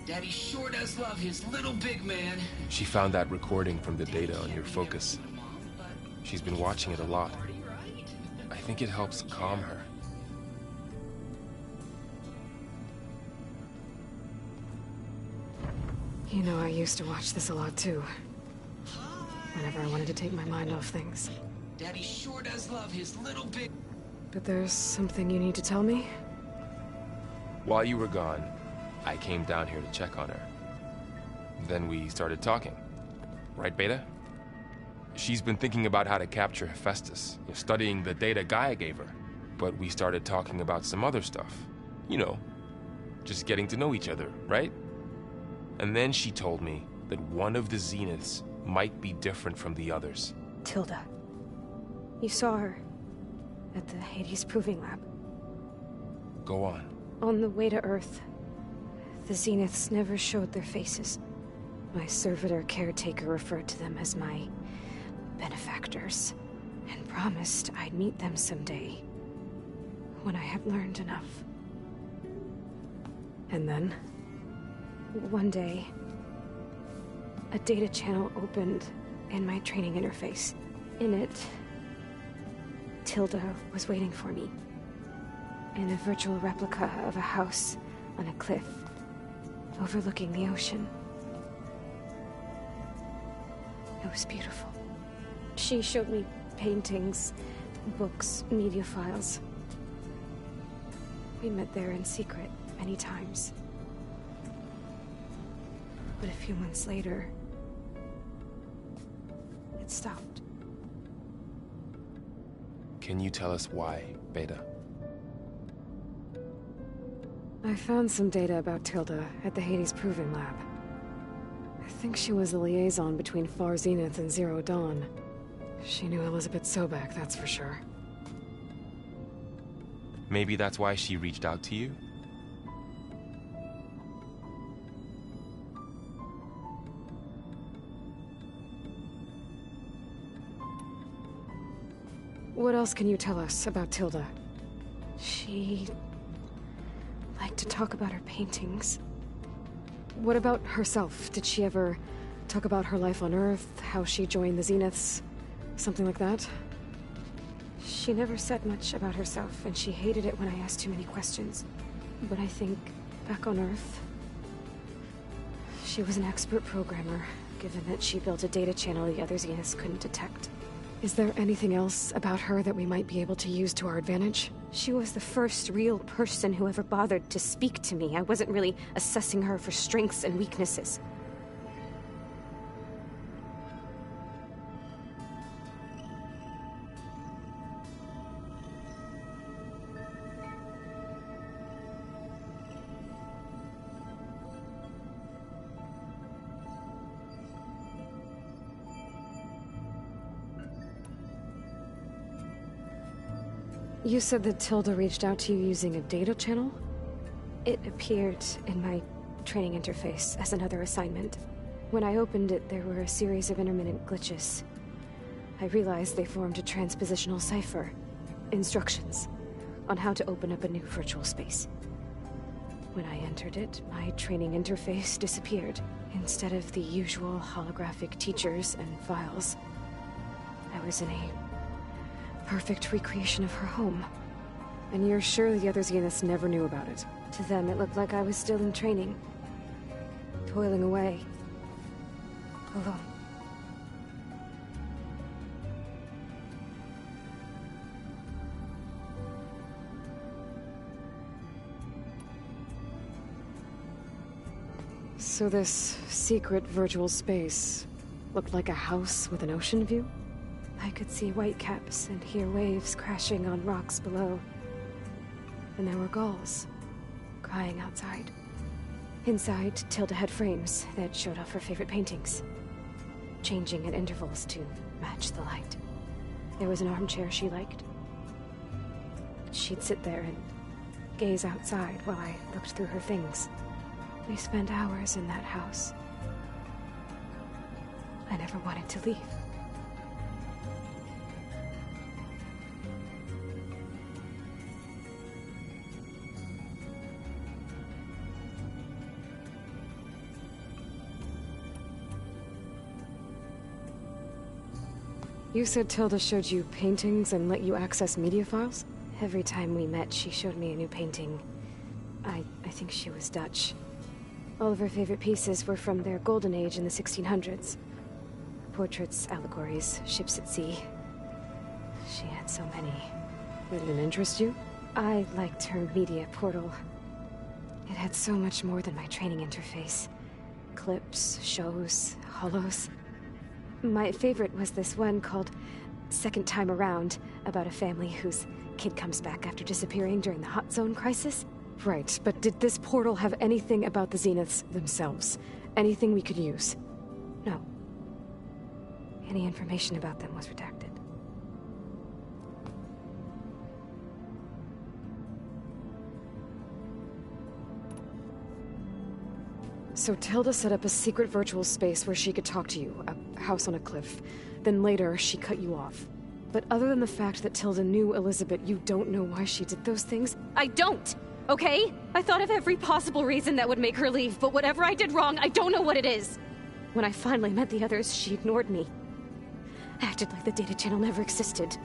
Daddy sure does love his little big man. She found that recording from the data on your focus. She's been watching it a lot. I think it helps calm her. You know, I used to watch this a lot too. Whenever I wanted to take my mind off things. Daddy sure does love his little big... But there's something you need to tell me? While you were gone, I came down here to check on her. Then we started talking. Right, Beta? She's been thinking about how to capture Hephaestus, studying the data Gaia gave her. But we started talking about some other stuff. You know, just getting to know each other, right? And then she told me that one of the Zeniths might be different from the others. Tilda. You saw her at the Hades Proving Lab. Go on. On the way to Earth, the Zeniths never showed their faces. My servitor caretaker referred to them as my benefactors, and promised I'd meet them someday, when I had learned enough. And then? One day, a data channel opened in my training interface. In it, Tilda was waiting for me. In a virtual replica of a house on a cliff, overlooking the ocean. It was beautiful. She showed me paintings, books, media files. We met there in secret many times. But a few months later, it stopped. Can you tell us why, Beta? I found some data about Tilda at the Hades Proving Lab. I think she was a liaison between Far Zenith and Zero Dawn. She knew Elizabeth Sobek, that's for sure. Maybe that's why she reached out to you? What else can you tell us about Tilda? She liked to talk about her paintings. What about herself? Did she ever talk about her life on Earth, how she joined the Zeniths, something like that? She never said much about herself, and she hated it when I asked too many questions. But I think, back on Earth, she was an expert programmer, given that she built a data channel the other Zeniths couldn't detect. Is there anything else about her that we might be able to use to our advantage? She was the first real person who ever bothered to speak to me. I wasn't really assessing her for strengths and weaknesses. You said that Tilda reached out to you using a data channel? It appeared in my training interface as another assignment. When I opened it, there were a series of intermittent glitches. I realized they formed a transpositional cipher. Instructions on how to open up a new virtual space. When I entered it, my training interface disappeared. Instead of the usual holographic teachers and files, I was in a perfect recreation of her home. And you're sure the other Zeniths never knew about it? To them, it looked like I was still in training. Toiling away. Alone. So this secret virtual space looked like a house with an ocean view? I could see whitecaps and hear waves crashing on rocks below. And there were gulls, crying outside. Inside, Tilda had frames that showed off her favorite paintings, changing at intervals to match the light. There was an armchair she liked. She'd sit there and gaze outside while I looked through her things. We spent hours in that house. I never wanted to leave. You said Tilda showed you paintings and let you access media files? Every time we met, she showed me a new painting. I think she was Dutch. All of her favorite pieces were from their golden age in the 1600s. Portraits, allegories, ships at sea. She had so many. Did it interest you? I liked her media portal. It had so much more than my training interface. Clips, shows, holos. My favorite was this one called Second Time Around, about a family whose kid comes back after disappearing during the Hot Zone crisis. Right, but did this portal have anything about the Zeniths themselves? Anything we could use? No. Any information about them was redacted. So Tilda set up a secret virtual space where she could talk to you, a house on a cliff. Then later, she cut you off. But other than the fact that Tilda knew Elizabeth, you don't know why she did those things? I don't! Okay? I thought of every possible reason that would make her leave, but whatever I did wrong, I don't know what it is. When I finally met the others, she ignored me. Acted like the data channel never existed.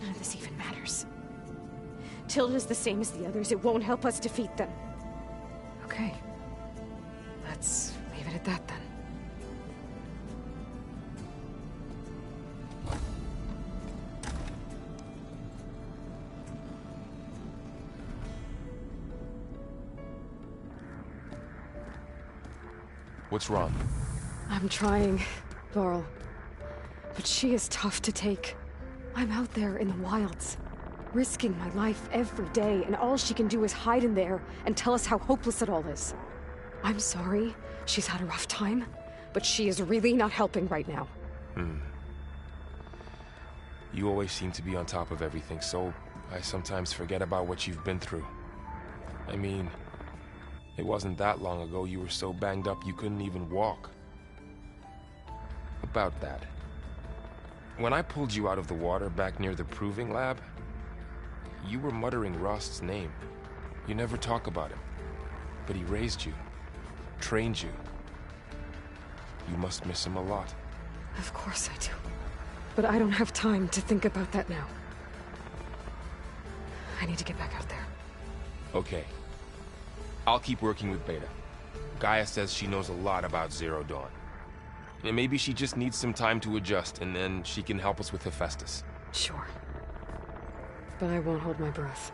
None of this even matters. Tilda's the same as the others. It won't help us defeat them. Okay. Let's leave it at that, then. What's wrong? I'm trying, Varl. But she is tough to take. I'm out there in the wilds, risking my life every day, and all she can do is hide in there and tell us how hopeless it all is. I'm sorry, she's had a rough time, but she is really not helping right now. You always seem to be on top of everything, so I sometimes forget about what you've been through. I mean, it wasn't that long ago you were so banged up you couldn't even walk. About that. When I pulled you out of the water back near the proving lab, you were muttering Rost's name. You never talk about him. But he raised you, trained you. You must miss him a lot. Of course I do. But I don't have time to think about that now. I need to get back out there. Okay. I'll keep working with Beta. Gaia says she knows a lot about Zero Dawn. And maybe she just needs some time to adjust, and then she can help us with Hephaestus. Sure. But I won't hold my breath.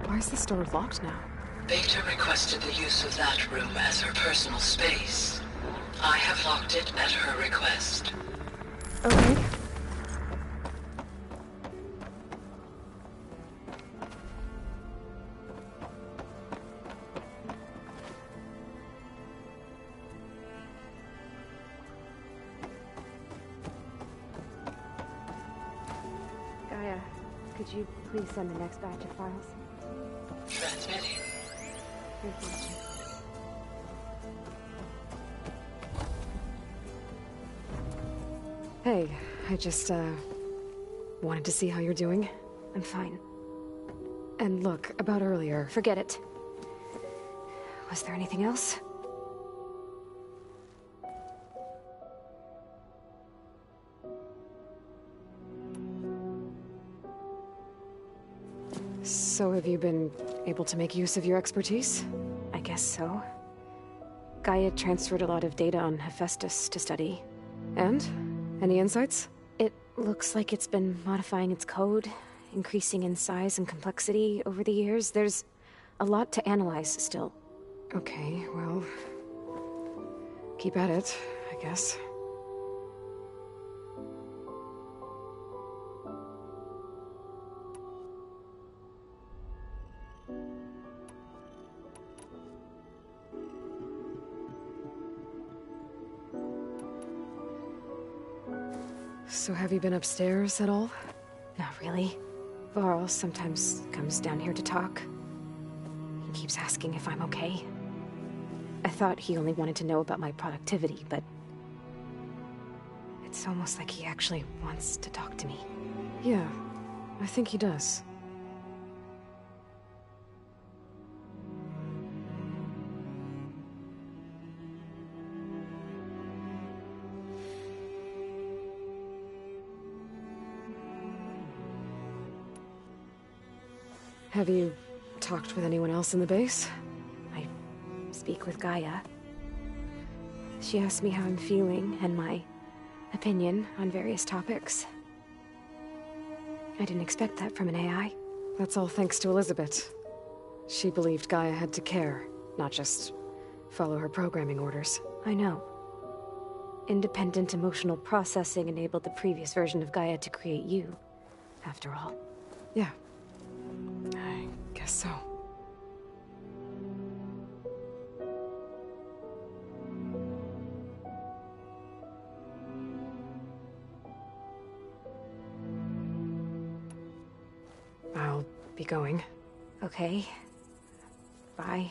Why is the store locked now? Beta requested the use of that room as her personal space. I have locked it at her request. Okay. Gaia, could you please send the next batch of files? Transmitting. Thank you. Hey, I just, wanted to see how you're doing. I'm fine. And look, about earlier. Forget it. Was there anything else? So have you been able to make use of your expertise? I guess so. Gaia transferred a lot of data on Hephaestus to study. And? Any insights? It looks like it's been modifying its code, increasing in size and complexity over the years. There's a lot to analyze still. Okay, well... keep at it, I guess. So have you been upstairs at all? Not really. Varl sometimes comes down here to talk. He keeps asking if I'm okay. I thought he only wanted to know about my productivity, but... it's almost like he actually wants to talk to me. Yeah, I think he does. Have you talked with anyone else in the base? I speak with Gaia. She asked me how I'm feeling and my opinion on various topics. I didn't expect that from an AI. That's all thanks to Elizabeth. She believed Gaia had to care, not just follow her programming orders. I know. Independent emotional processing enabled the previous version of Gaia to create you, after all. Yeah. I guess so. I'll be going. Okay. Bye.